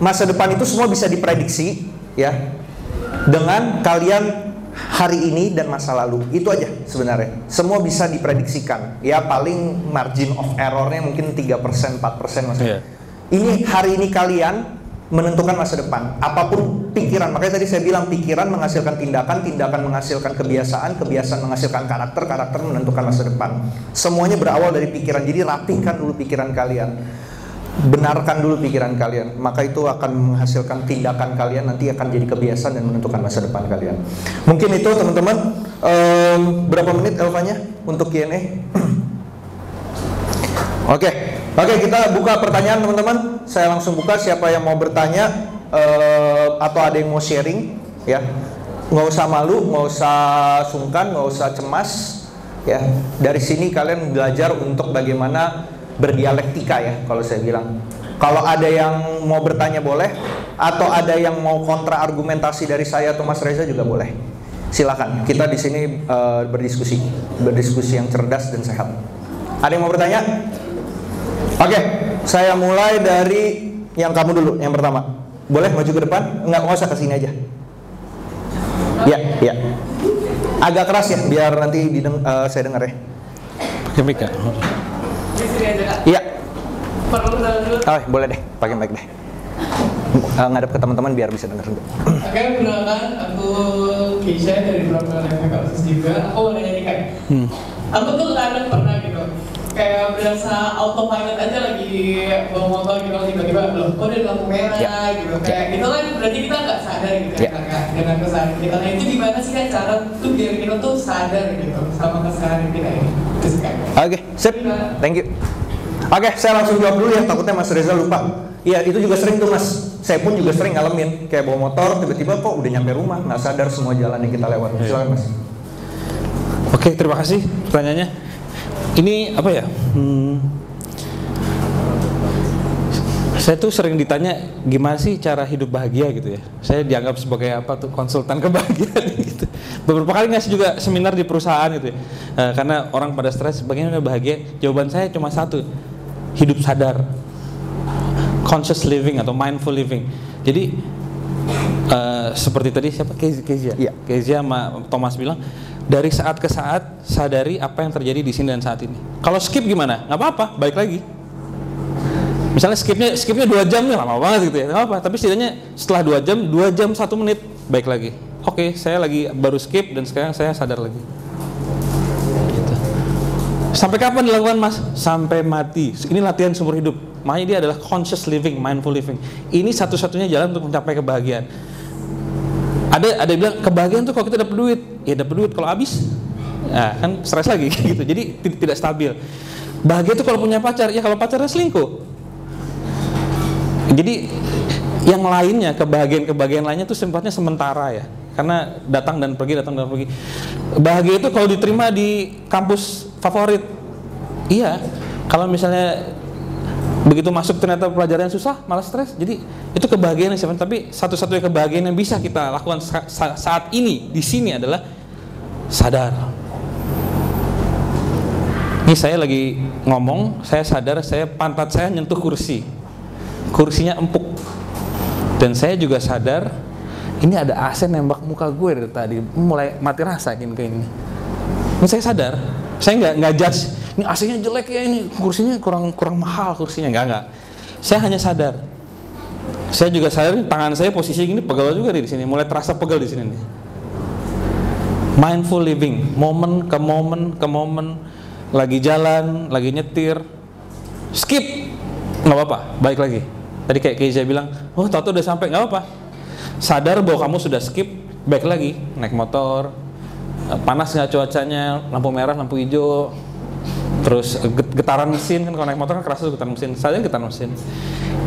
masa depan itu semua bisa diprediksi ya dengan kalian hari ini dan masa lalu. Itu aja sebenarnya. Semua bisa diprediksikan. Ya paling margin of errornya mungkin 3%, 4% maksudnya. Ini hari ini kalian menentukan masa depan. Apapun pikiran, makanya tadi saya bilang pikiran menghasilkan tindakan, tindakan menghasilkan kebiasaan, kebiasaan menghasilkan karakter, karakter menentukan masa depan. Semuanya berawal dari pikiran. Jadi rapihkan dulu pikiran kalian. Benarkan dulu pikiran kalian, maka itu akan menghasilkan tindakan kalian, nanti akan jadi kebiasaan dan menentukan masa depan kalian. Mungkin itu teman-teman. Berapa menit Elvanya untuk Q&A? Oke, kita buka pertanyaan teman-teman. Saya langsung buka, siapa yang mau bertanya atau ada yang mau sharing ya. Nggak usah malu, nggak usah sungkan, nggak usah cemas ya. Dari sini kalian belajar untuk bagaimana berdialektika ya, kalau saya bilang. Kalau ada yang mau bertanya boleh, atau ada yang mau kontra argumentasi dari saya atau Mas Reza juga boleh. Silakan. Kita di sini berdiskusi yang cerdas dan sehat. Ada yang mau bertanya? Oke, saya mulai dari yang kamu dulu, yang pertama. Boleh maju ke depan? Nggak usah ke sini aja. Ya. Agak keras ya, biar nanti saya dengar ya. Pakai mic ya? Iya. Boleh deh, pakai mic deh. Ngadep ke teman-teman biar bisa dengar dulu. Oke, perkenalkan, aku Keisha dari Program FKUSIS juga. Aku mau nanya nih Kak. Aku tuh kadang pernah gitu, kayak berasa autopilot aja lagi bawa motor gitu, tiba-tiba loh, kok udah lampu merah gitu. Kayak gitu kan berarti kita nggak sadar gitu ya Kak, dengan kesadaran kita. Nah itu gimana sih kan cara tuh biar kita tuh sadar gitu sama kesadaran kita ini? sih Kak. Oke, sip. Thank you. Oke, saya langsung jawab dulu ya, takutnya Mas Reza lupa. Iya, itu juga sering tuh Mas. Saya pun juga sering ngalamin, kayak bawa motor, tiba-tiba kok udah nyampe rumah, nggak sadar semua jalan yang kita lewat. Silakan Mas. Oke, terima kasih pertanyaannya. Ini apa ya? Saya tuh sering ditanya gimana sih cara hidup bahagia gitu ya. Saya dianggap sebagai apa tuh konsultan kebahagiaan gitu. Beberapa kali ngasih juga seminar di perusahaan gitu ya. Karena orang pada stres, bagaimana bahagia? Jawaban saya cuma satu, hidup sadar, conscious living atau mindful living. Jadi seperti tadi siapa Kezia? Iya. Kezia sama Thomas bilang, dari saat ke saat sadari apa yang terjadi di sini dan saat ini. Kalau skip gimana? Nggak apa-apa, balik lagi. Misalnya skipnya 2 jam nih, lama banget gitu ya, nggak apa, tapi setidaknya setelah 2 jam 1 menit, baik lagi. Oke, saya lagi baru skip dan sekarang saya sadar lagi. Gitu. Sampai kapan dilakukan Mas? Sampai mati. Ini latihan seumur hidup. Makanya dia adalah conscious living, mindful living. Ini satu-satunya jalan untuk mencapai kebahagiaan. Ada yang bilang kebahagiaan tuh kalau kita dapat duit, ya dapat duit kalau habis, nah, kan stres lagi gitu. Jadi tidak stabil. Bahagia itu kalau punya pacar, ya kalau pacarnya selingkuh. Jadi yang lainnya, kebahagiaan lainnya itu sifatnya sementara ya, karena datang dan pergi. Bahagia itu kalau diterima di kampus favorit, iya. Kalau misalnya begitu masuk ternyata pelajaran susah, malah stres. Jadi itu kebahagiaan yang sifatnya. Tapi satu-satunya kebahagiaan yang bisa kita lakukan saat ini di sini adalah sadar. Ini saya lagi ngomong, saya sadar, pantat saya nyentuh kursinya empuk, dan saya juga sadar ini ada AC nembak muka gue dari tadi, mulai mati rasa kayak ini. Ini saya sadar, saya nggak judge, ini AC-nya jelek ya, ini kursinya kurang mahal kursinya, nggak. Saya hanya sadar. Saya juga sadar tangan saya posisi gini pegal juga di sini, mulai terasa pegal di sini nih. Mindful living, momen ke momen, lagi jalan, lagi nyetir, skip, nggak apa-apa, balik lagi. Tadi kayak Kezia bilang, oh tahu udah sampai, nggak apa-apa. Sadar bahwa kamu sudah skip, balik lagi, naik motor, panas nggak cuacanya, lampu merah, lampu hijau, terus getaran mesin kan, kalau naik motor kan kerasa getaran mesin, saya getaran mesin.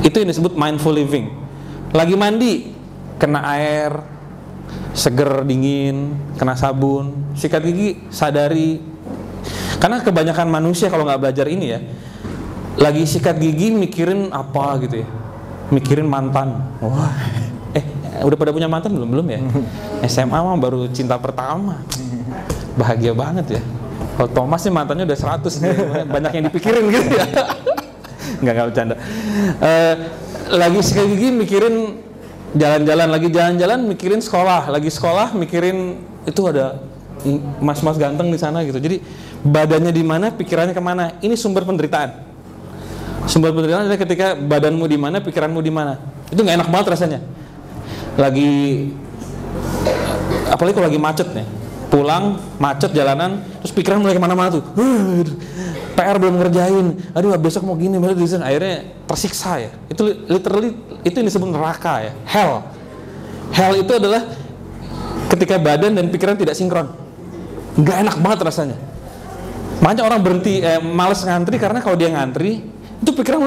Itu yang disebut mindful living. Lagi mandi, kena air, seger dingin, kena sabun, sikat gigi, sadari. Karena kebanyakan manusia kalau nggak belajar ini ya, lagi sikat gigi mikirin apa gitu ya, mikirin mantan. Wah, udah pada punya mantan belum ya? SMA mah baru cinta pertama, bahagia banget ya. Kalau Thomas sih mantannya udah 100, banyak yang dipikirin gitu ya. Nggak bercanda. Lagi sikat gigi mikirin jalan-jalan, lagi jalan-jalan mikirin sekolah, lagi sekolah mikirin itu ada mas-mas ganteng di sana gitu. Jadi badannya di mana, pikirannya kemana. Ini sumber penderitaan. Sumber penderitaan adalah ketika badanmu di mana, pikiranmu di mana. Itu nggak enak banget rasanya. Apalagi kalau lagi macet nih, pulang macet jalanan, terus pikiran mulai kemana-mana tuh. PR belum ngerjain, aduh besok mau gini, akhirnya tersiksa ya. Itu literally itu yang disebut neraka ya, hell. Hell itu adalah ketika badan dan pikiran tidak sinkron, nggak enak banget rasanya. Makanya orang berhenti, males ngantri karena kalau dia ngantri itu pikiran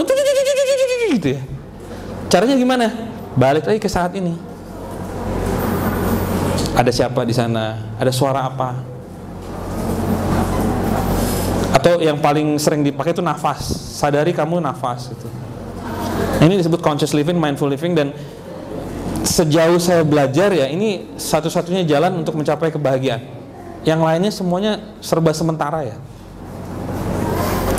gitu ya. Caranya gimana? Balik lagi ke saat ini. Ada siapa di sana? Ada suara apa? Atau yang paling sering dipakai itu nafas. Sadari kamu nafas gitu. Ini disebut conscious living, mindful living, dan sejauh saya belajar ya, ini satu-satunya jalan untuk mencapai kebahagiaan. Yang lainnya semuanya serba sementara ya.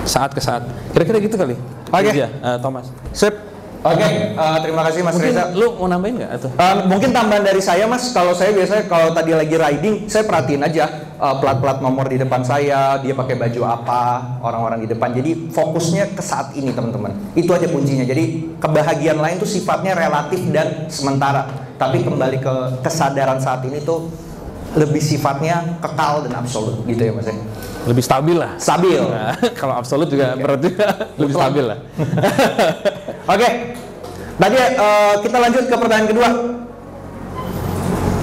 Saat ke saat. Kira-kira gitu kali. Oke. Thomas. Sip. Oke, terima kasih Mas Mungkin Reza. lu mau nambahin nggak atau? Mungkin tambahan dari saya Mas, kalau saya biasanya kalau tadi lagi riding, saya perhatiin aja plat-plat nomor di depan saya, dia pakai baju apa, orang-orang di depan. Jadi fokusnya ke saat ini teman-teman. Itu aja kuncinya. Jadi kebahagiaan lain tuh sifatnya relatif dan sementara. Tapi kembali ke kesadaran saat ini tuh lebih sifatnya kekal dan absolut gitu ya Mas ya. Lebih stabil lah. Stabil. Nah, kalau absolut juga berarti lebih stabil lah. Oke. Tadi kita lanjut ke pertanyaan kedua.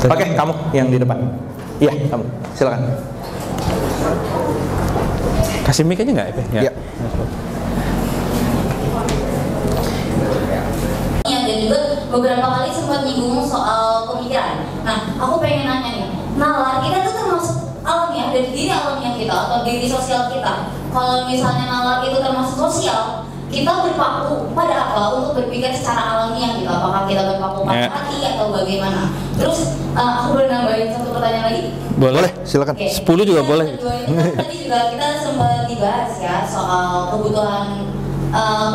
Oke, kamu yang di depan. Iya, kamu. Silakan. Kasih mic aja nggak? Ya. Dan juga beberapa kali sempat nyinggung soal pemikiran. Nah, aku pengen nanya nih, nalar kita tuh termasuk alamiah dari diri alamiah kita atau diri sosial kita. Kalau misalnya nalar itu termasuk sosial, kita berpaku pada apa untuk berpikir secara alamiah gitu? Apakah kita berpaku pada hati atau bagaimana? Terus aku boleh nambahin satu pertanyaan lagi? Boleh, silakan. 10 juga boleh. Tadi juga kita sempat dibahas ya soal kebutuhan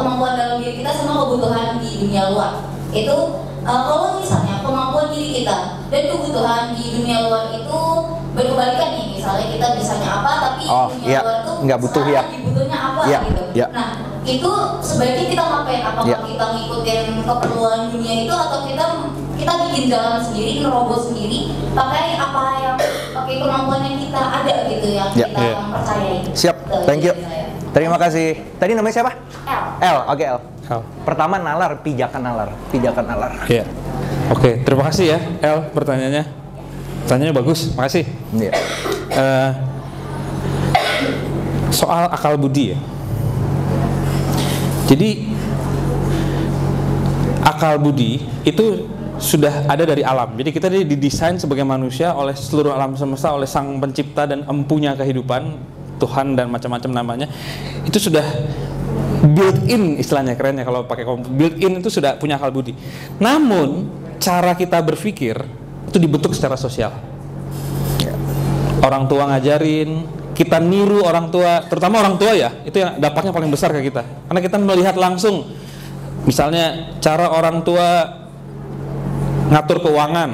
kemampuan dalam diri kita sama kebutuhan di dunia luar. Itu kalau misalnya kemampuan diri kita dan kebutuhan di dunia luar itu berkebalikan nih, misalnya kita bisanya apa tapi dunia luar tuh nggak butuh ya, dibutuhnya apa gitu. Nah, itu sebaiknya kita ngapain? Apakah kita ngikutin keperluan dunia itu atau kita bikin jalan sendiri, nerobos sendiri, pakai apa yang pakai kemampuan yang kita ada gitu yang kita percayai. Siap, thank you. Terima kasih. Tadi namanya siapa? L. Oke, L. Pertama nalar, pijakan nalar. Iya. Oke, terima kasih ya L pertanyaannya. Pertanyaannya bagus, makasih. Iya. Soal akal budi ya. Jadi akal budi itu sudah ada dari alam. Jadi kita didesain sebagai manusia oleh seluruh alam semesta, oleh Sang Pencipta dan empunya kehidupan, Tuhan dan macam-macam namanya. Itu sudah built in, istilahnya kerennya kalau pakai built in, itu sudah punya akal budi. Namun cara kita berpikir itu dibentuk secara sosial. Orang tua ngajarin, kita niru orang tua, terutama orang tua ya, itu yang dampaknya paling besar ke kita. Karena kita melihat langsung, misalnya cara orang tua ngatur keuangan,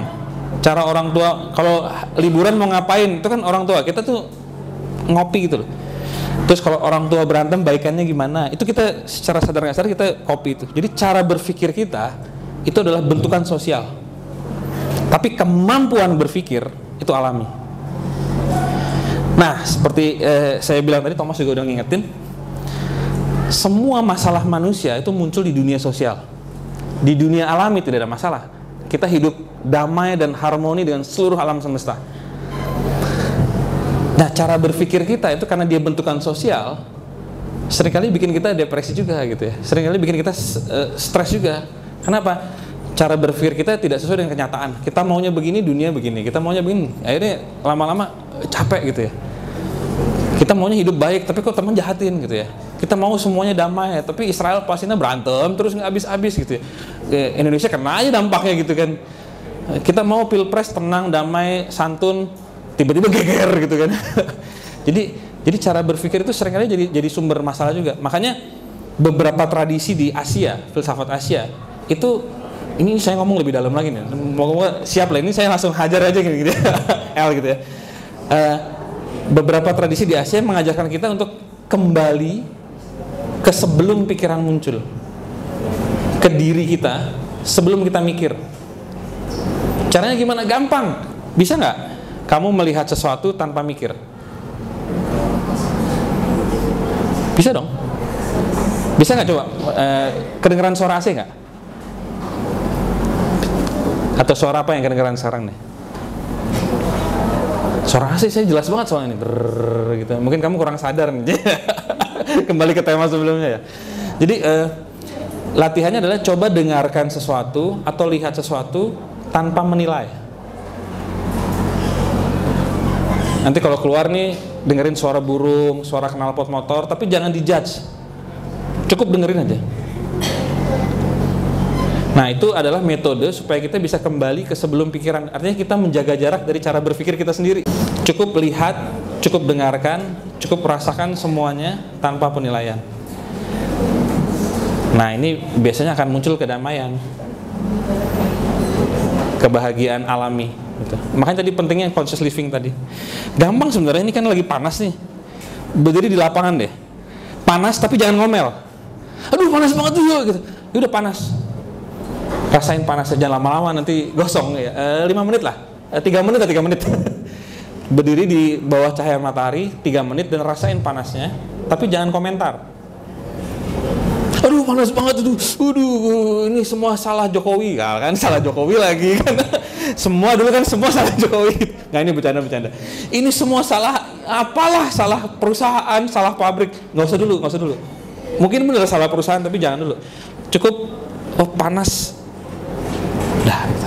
cara orang tua kalau liburan mau ngapain, itu kan orang tua. Kita tuh ngopi gitu loh. Terus kalau orang tua berantem baikannya gimana, itu kita secara sadar nggak sadar kita copy itu. Jadi cara berpikir kita itu adalah bentukan sosial, tapi kemampuan berpikir itu alami. Nah, seperti saya bilang tadi, Thomas juga udah ngingetin, semua masalah manusia itu muncul di dunia sosial. Di dunia alami tidak ada masalah. Kita hidup damai dan harmoni dengan seluruh alam semesta. Nah, cara berpikir kita itu karena dia bentukan sosial, seringkali bikin kita depresi juga gitu ya. Seringkali bikin kita stres juga. Kenapa? Cara berpikir kita tidak sesuai dengan kenyataan. Kita maunya begini, dunia begini. Kita maunya begini. Akhirnya lama-lama capek gitu ya. Kita maunya hidup baik, tapi kok teman jahatin gitu ya. Kita mau semuanya damai, tapi Israel Palestina berantem terus nggak habis-habis gitu ya. Indonesia kena aja dampaknya gitu kan. Kita mau pilpres tenang, damai, santun, tiba-tiba geger gitu kan. jadi cara berpikir itu seringkali jadi sumber masalah juga. Makanya beberapa tradisi di Asia, filsafat Asia itu, ini saya ngomong lebih dalam lagi nih. Moga-moga siap lah, ini saya langsung hajar aja gitu ya. L gitu ya. Beberapa tradisi di Asia mengajarkan kita untuk kembali ke sebelum pikiran muncul, ke diri kita sebelum kita mikir. Caranya gimana? Gampang. Bisa nggak kamu melihat sesuatu tanpa mikir? Bisa dong. Bisa nggak coba? Kedengeran suara AC nggak? Atau suara apa yang kedengeran sekarang nih? Suara AC saya jelas banget soalnya ini. Brrr, gitu. Mungkin kamu kurang sadar nih. Kembali ke tema sebelumnya ya. Jadi latihannya adalah coba dengarkan sesuatu atau lihat sesuatu tanpa menilai. Nanti kalau keluar nih dengerin suara burung, suara knalpot motor, tapi jangan dijudge. Cukup dengerin aja. Nah, itu adalah metode supaya kita bisa kembali ke sebelum pikiran. Artinya kita menjaga jarak dari cara berpikir kita sendiri. Cukup lihat, cukup dengarkan, cukup rasakan semuanya tanpa penilaian. Nah, ini biasanya akan muncul kedamaian, kebahagiaan alami gitu. Makanya tadi pentingnya conscious living tadi. Gampang sebenarnya, ini kan lagi panas nih. Berdiri di lapangan deh. Panas tapi jangan ngomel. Aduh, panas banget juga gitu. Ya udah panas. Rasain panas aja, lama-lama nanti gosong ya. 5 menit lah. 3 menit lah, 3 menit. Berdiri di bawah cahaya matahari 3 menit dan rasain panasnya, tapi jangan komentar. Aduh, panas banget itu. Waduh, ini semua salah Jokowi kan? Salah Jokowi lagi kan. Semua dulu kan semua salah Jokowi. Nggak, ini bercanda. Ini semua salah apalah, salah perusahaan, salah pabrik. Nggak usah dulu. Mungkin benar salah perusahaan, tapi jangan dulu. Cukup panas. Dah. Gitu.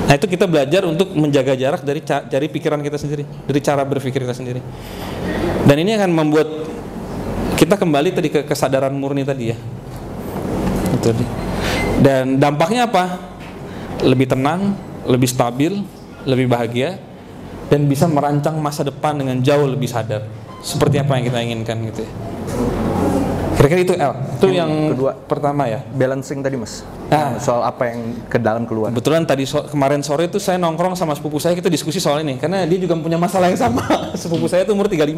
Nah itu kita belajar untuk menjaga jarak dari pikiran kita sendiri, dari cara berpikir kita sendiri. Dan ini akan membuat kita kembali tadi ke kesadaran murni tadi ya. Itu. Dan dampaknya apa? Lebih tenang, lebih stabil, lebih bahagia, dan bisa merancang masa depan dengan jauh lebih sadar. Seperti apa yang kita inginkan gitu ya. Kira-kira itu itu yang kedua, pertama ya. Balancing tadi Mas. Soal apa yang ke dalam keluar. Kebetulan tadi kemarin sore itu saya nongkrong sama sepupu saya, kita diskusi soal ini karena dia juga punya masalah yang sama. Sepupu saya itu umur 35.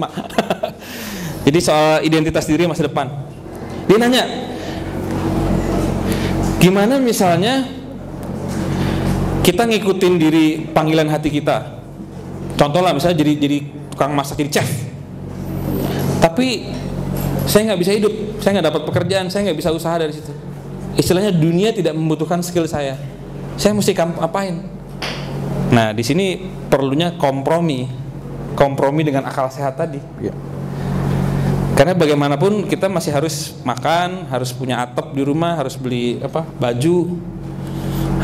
Jadi soal identitas diri masa depan. Dia nanya, gimana misalnya kita ngikutin diri panggilan hati kita. Contoh lah misalnya jadi tukang masak, jadi chef. Tapi saya nggak bisa hidup, saya nggak dapat pekerjaan, saya nggak bisa usaha dari situ. Istilahnya dunia tidak membutuhkan skill saya mesti ngapain? Nah di sini perlunya kompromi dengan akal sehat tadi. Ya. Karena bagaimanapun kita masih harus makan, harus punya atap di rumah, harus beli baju,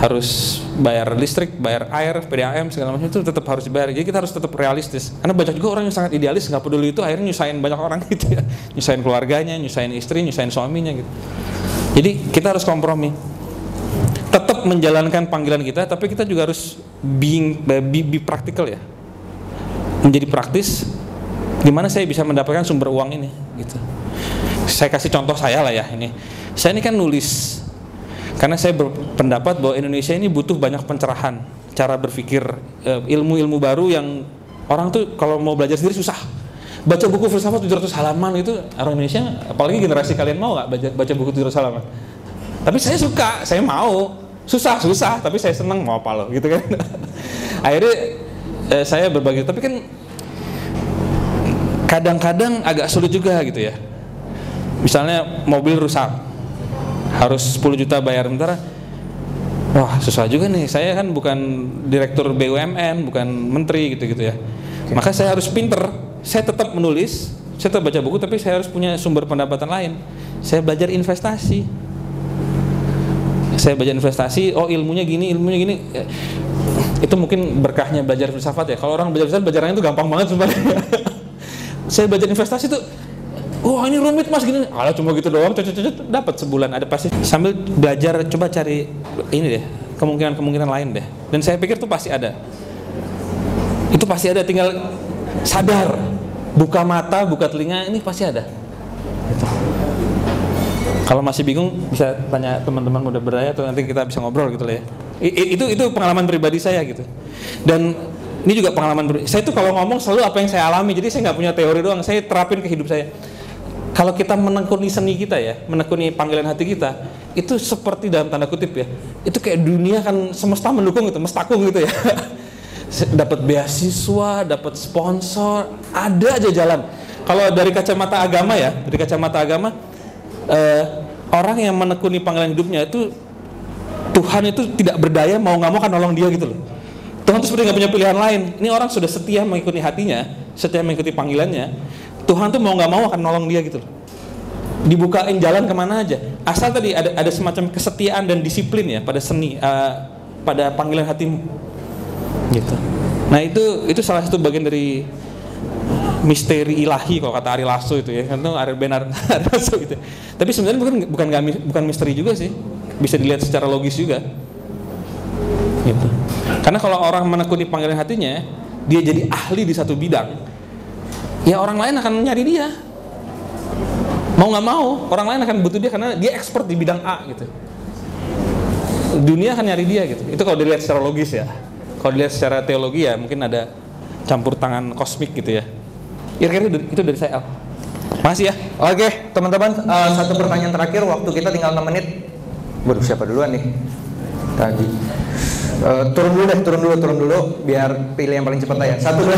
harus bayar listrik, bayar air, PDAM segala macam itu tetap harus dibayar. Jadi kita harus tetap realistis. Karena banyak juga orang yang sangat idealis, nggak peduli itu, akhirnya nyusahin banyak orang gitu ya, nyusahin keluarganya, nyusahin istri, nyusahin suaminya gitu. Jadi kita harus kompromi, tetap menjalankan panggilan kita, tapi kita juga harus be praktikal ya, menjadi praktis. Gimana saya bisa mendapatkan sumber uang ini gitu. Saya kasih contoh saya lah ya ini. Saya ini kan nulis karena saya berpendapat bahwa Indonesia ini butuh banyak pencerahan cara berpikir, ilmu-ilmu baru yang orang tuh kalau mau belajar sendiri susah. Baca buku filsafat 700 halaman itu orang Indonesia, apalagi generasi kalian mau nggak baca buku 700 halaman? Tapi saya suka, saya mau. Susah, tapi saya senang, mau apa lo gitu kan. Akhirnya saya berbagi, tapi kan kadang-kadang agak sulit juga gitu ya. Misalnya mobil rusak, harus 10 juta bayar, sementara wah susah juga nih, saya kan bukan direktur BUMN, bukan menteri gitu-gitu ya. Maka saya harus pinter, saya tetap menulis, saya tetap baca buku, tapi saya harus punya sumber pendapatan lain. Saya belajar investasi, ilmunya gini. Itu mungkin berkahnya belajar filsafat ya. Kalau orang belajar filsafat, belajarnya itu gampang banget sebenarnya. Saya belajar investasi tuh, wah ini rumit mas gini. Kalau cuma gitu doang, dapat sebulan ada pasti. Sambil belajar, coba cari ini deh, kemungkinan lain deh. Dan saya pikir tuh pasti ada. Itu pasti ada, tinggal sadar, buka mata, buka telinga, ini pasti ada. Gitu. Kalau masih bingung bisa tanya teman-teman muda berdaya atau nanti kita bisa ngobrol gitu lah ya. Itu pengalaman pribadi saya gitu. Dan ini juga pengalaman saya tuh kalau ngomong selalu apa yang saya alami, jadi saya nggak punya teori doang, saya terapin ke hidup saya. Kalau kita menekuni seni kita ya, menekuni panggilan hati kita, itu seperti dalam tanda kutip ya, itu kayak dunia kan semesta mendukung gitu, mestakung gitu ya. Dapat beasiswa, dapat sponsor, ada aja jalan. Kalau dari kacamata agama ya, orang yang menekuni panggilan hidupnya itu, Tuhan itu tidak berdaya, mau nggak mau kan nolong dia gitu loh. Tuhan itu seperti nggak punya pilihan lain. Ini orang sudah setia mengikuti hatinya, setia mengikuti panggilannya. Tuhan tuh mau nggak mau akan nolong dia gitu. Dibukain jalan kemana aja. Asal tadi ada semacam kesetiaan dan disiplin ya pada seni, pada panggilan hatimu. Gitu. Nah itu salah satu bagian dari misteri ilahi kalau kata Ari Lasso itu ya. Itu Ari Lasso gitu. Tapi sebenarnya bukan misteri juga sih. Bisa dilihat secara logis juga. Gitu. Karena kalau orang menekuni panggilan hatinya, dia jadi ahli di satu bidang, ya orang lain akan nyari dia. Mau nggak mau, orang lain akan butuh dia karena dia expert di bidang A gitu. Dunia akan nyari dia gitu. Itu kalau dilihat secara logis ya. Kalau dilihat secara teologi ya mungkin ada campur tangan kosmik gitu ya. Kira-kira itu dari saya. Makasih ya. Oke, teman-teman, satu pertanyaan terakhir, waktu kita tinggal 6 menit. Waduh, siapa duluan nih? Tadi. Turun dulu biar pilih yang paling cepat aja. 1, 2,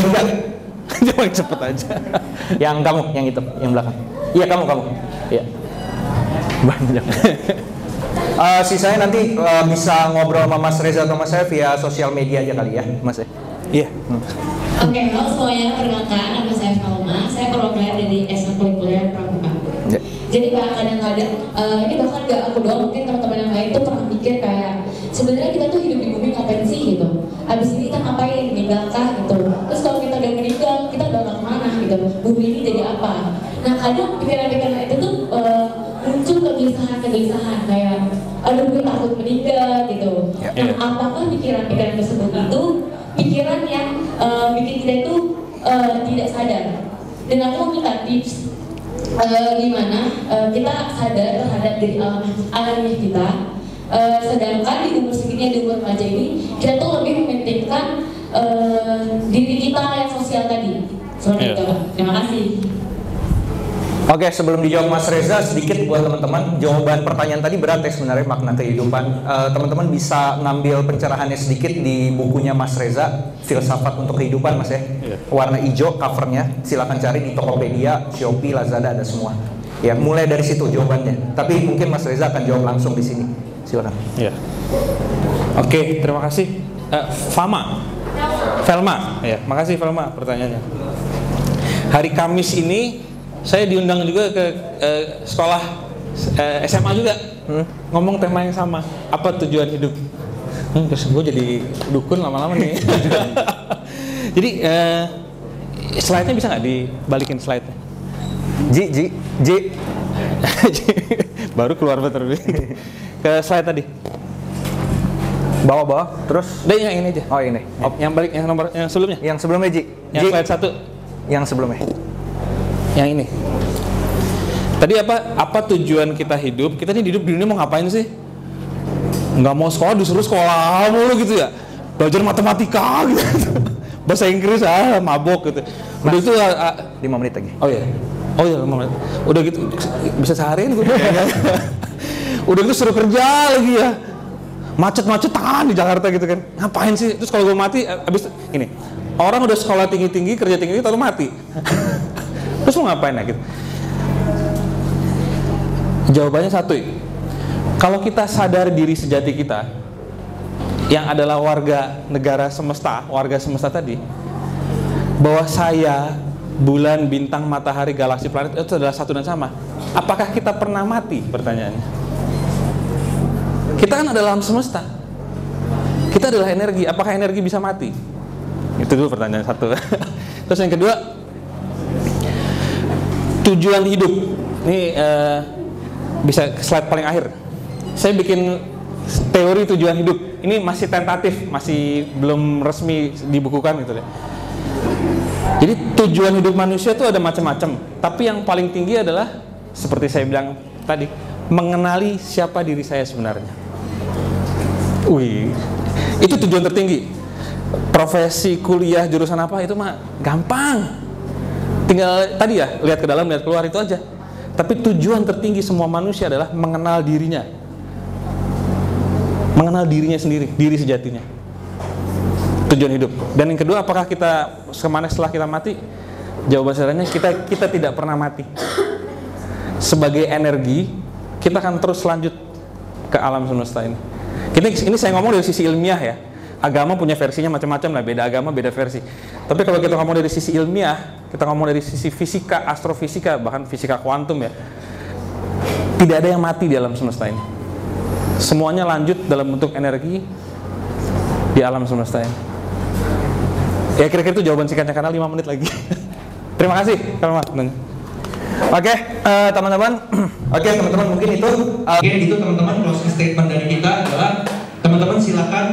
3. Yang paling cepat aja. Yang kamu, yang itu, yang belakang. Iya, kamu. Iya. Banyak. Sisanya nanti bisa ngobrol sama Mas Reza atau Mas saya via sosial media aja kali ya, Mas. Iya. Oke, halo semuanya, perkenalkan nama saya Falma, saya perwakilan dari SMA Kulikuler Pramuka. Ya. Jadi kadang-kadang ini bahkan gak aku doang, mungkin teman-teman yang lain tuh pernah mikir kayak sebenarnya kita tuh hidup di bumi ngapain sih gitu? Abis ini kita ngapain? Meninggalkah gitu? Terus kalau kita udah meninggal, kita bakal kemana gitu? Bumi ini jadi apa? Nah kadang pikiran-pikiran itu tuh muncul kegelisahan kayak aduh gue takut meninggal gitu. Nah apakah pikiran-pikiran tersebut itu pikiran yang bikin kita itu tidak sadar? Dan aku mau minta tips gimana kita sadar terhadap diri alamiah kita, sedangkan di umur segini, di umur remaja ini kita tuh lebih mementingkan diri kita yang sosial tadi. Seperti itu. Terima kasih. Oke, sebelum dijawab Mas Reza, sedikit buat teman-teman, jawaban pertanyaan tadi berat ya sebenarnya, makna kehidupan. Teman-teman bisa ngambil pencerahannya sedikit di bukunya Mas Reza, Filsafat untuk Kehidupan, Mas ya. Warna hijau covernya, silakan cari di Tokopedia, Shopee, Lazada, ada semua. Ya, mulai dari situ jawabannya. Tapi mungkin Mas Reza akan jawab langsung di sini. Silakan. Iya. Oke, terima kasih. Velma. Ya, makasih Velma pertanyaannya. Hari Kamis ini saya diundang juga ke sekolah SMA juga, ngomong tema yang sama, apa tujuan hidup. Terus gue jadi dukun lama-lama nih. Jadi slide-nya bisa nggak dibalikin slide-nya? Ji. Baru keluar betul. Ke slide tadi. Bawah, terus. Deh yang ini aja. Oh ini. Yang balik, yang nomor yang sebelumnya. Yang sebelumnya Ji. Yang slide 1. Yang sebelumnya. Yang ini. Tadi apa tujuan kita hidup? Kita nih hidup di dunia mau ngapain sih? Nggak mau sekolah, disuruh sekolah mulu gitu ya. Belajar matematika gitu. Bahasa Inggris mabok gitu. Udah itu 5 menit lagi. Oh iya 5 menit. Udah gitu bisa seharian gue. Udah gitu suruh kerja lagi ya. Macet-macetan di Jakarta gitu kan. Ngapain sih? Terus kalau gue mati abis ini. Orang udah sekolah tinggi-tinggi, kerja tinggi, lalu mati. Terus mau ngapain ya gitu? Jawabannya satu. Kalau kita sadar diri sejati kita, yang adalah warga negara semesta, warga semesta tadi, bahwa saya, bulan, bintang, matahari, galaksi, planet itu adalah satu dan sama. Apakah kita pernah mati? Pertanyaannya. Kita kan adalah alam semesta. Kita adalah energi. Apakah energi bisa mati? Itu dulu pertanyaan satu. Terus yang kedua, tujuan hidup. Ini bisa slide paling akhir. Saya bikin teori tujuan hidup. Ini masih tentatif, masih belum resmi dibukukan gitu deh. Jadi tujuan hidup manusia itu ada macam-macam. Tapi yang paling tinggi adalah seperti saya bilang tadi, mengenali siapa diri saya sebenarnya. Wih, itu tujuan tertinggi. Profesi, kuliah, jurusan apa itu mah gampang. Tinggal tadi ya, lihat ke dalam, lihat keluar itu aja. Tapi tujuan tertinggi semua manusia adalah mengenal dirinya. Mengenal dirinya sendiri, diri sejatinya. Tujuan hidup. Dan yang kedua, apakah kita kemana setelah kita mati? Jawaban sederhananya, kita tidak pernah mati. Sebagai energi, kita akan terus lanjut ke alam semesta ini. Ini saya ngomong dari sisi ilmiah ya. Agama punya versinya macam-macam lah, beda agama beda versi. Tapi kalau kita ngomong dari sisi ilmiah, kita ngomong dari sisi fisika, astrofisika, bahkan fisika kuantum ya, tidak ada yang mati di alam semesta ini. Semuanya lanjut dalam bentuk energi di alam semesta ini. Ya kira-kira itu jawaban singkatnya karena 5 menit lagi. Terima kasih. Oke, teman-teman. Oke, teman-teman, mungkin itu teman-teman closing statement dari kita adalah teman-teman silakan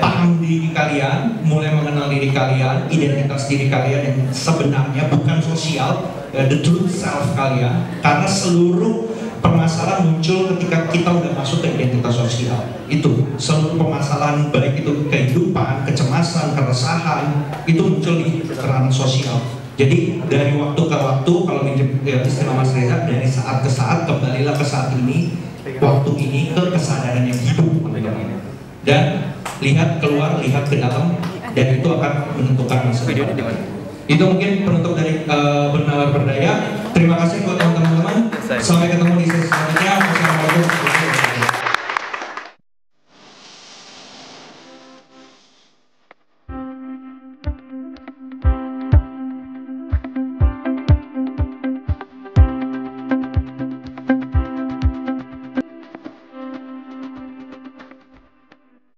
paham diri kalian, mulai mengenal diri kalian, identitas diri kalian yang sebenarnya bukan sosial, the true self kalian. Karena seluruh permasalahan muncul ketika kita udah masuk ke identitas sosial. Itu seluruh permasalahan baik itu kehidupan, kecemasan, keresahan itu muncul di ranah sosial. Jadi dari waktu ke waktu, kalau istilah Mas Reza, dari saat ke saat, kembalilah ke saat ini, waktu ini ke kesadaran yang hidup. Dan lihat keluar, lihat ke dalam, dan itu akan menentukan masa depan. Itu mungkin penutup dari Bernalar Berdaya. Terima kasih buat teman-teman. Sampai ketemu di sesi selanjutnya.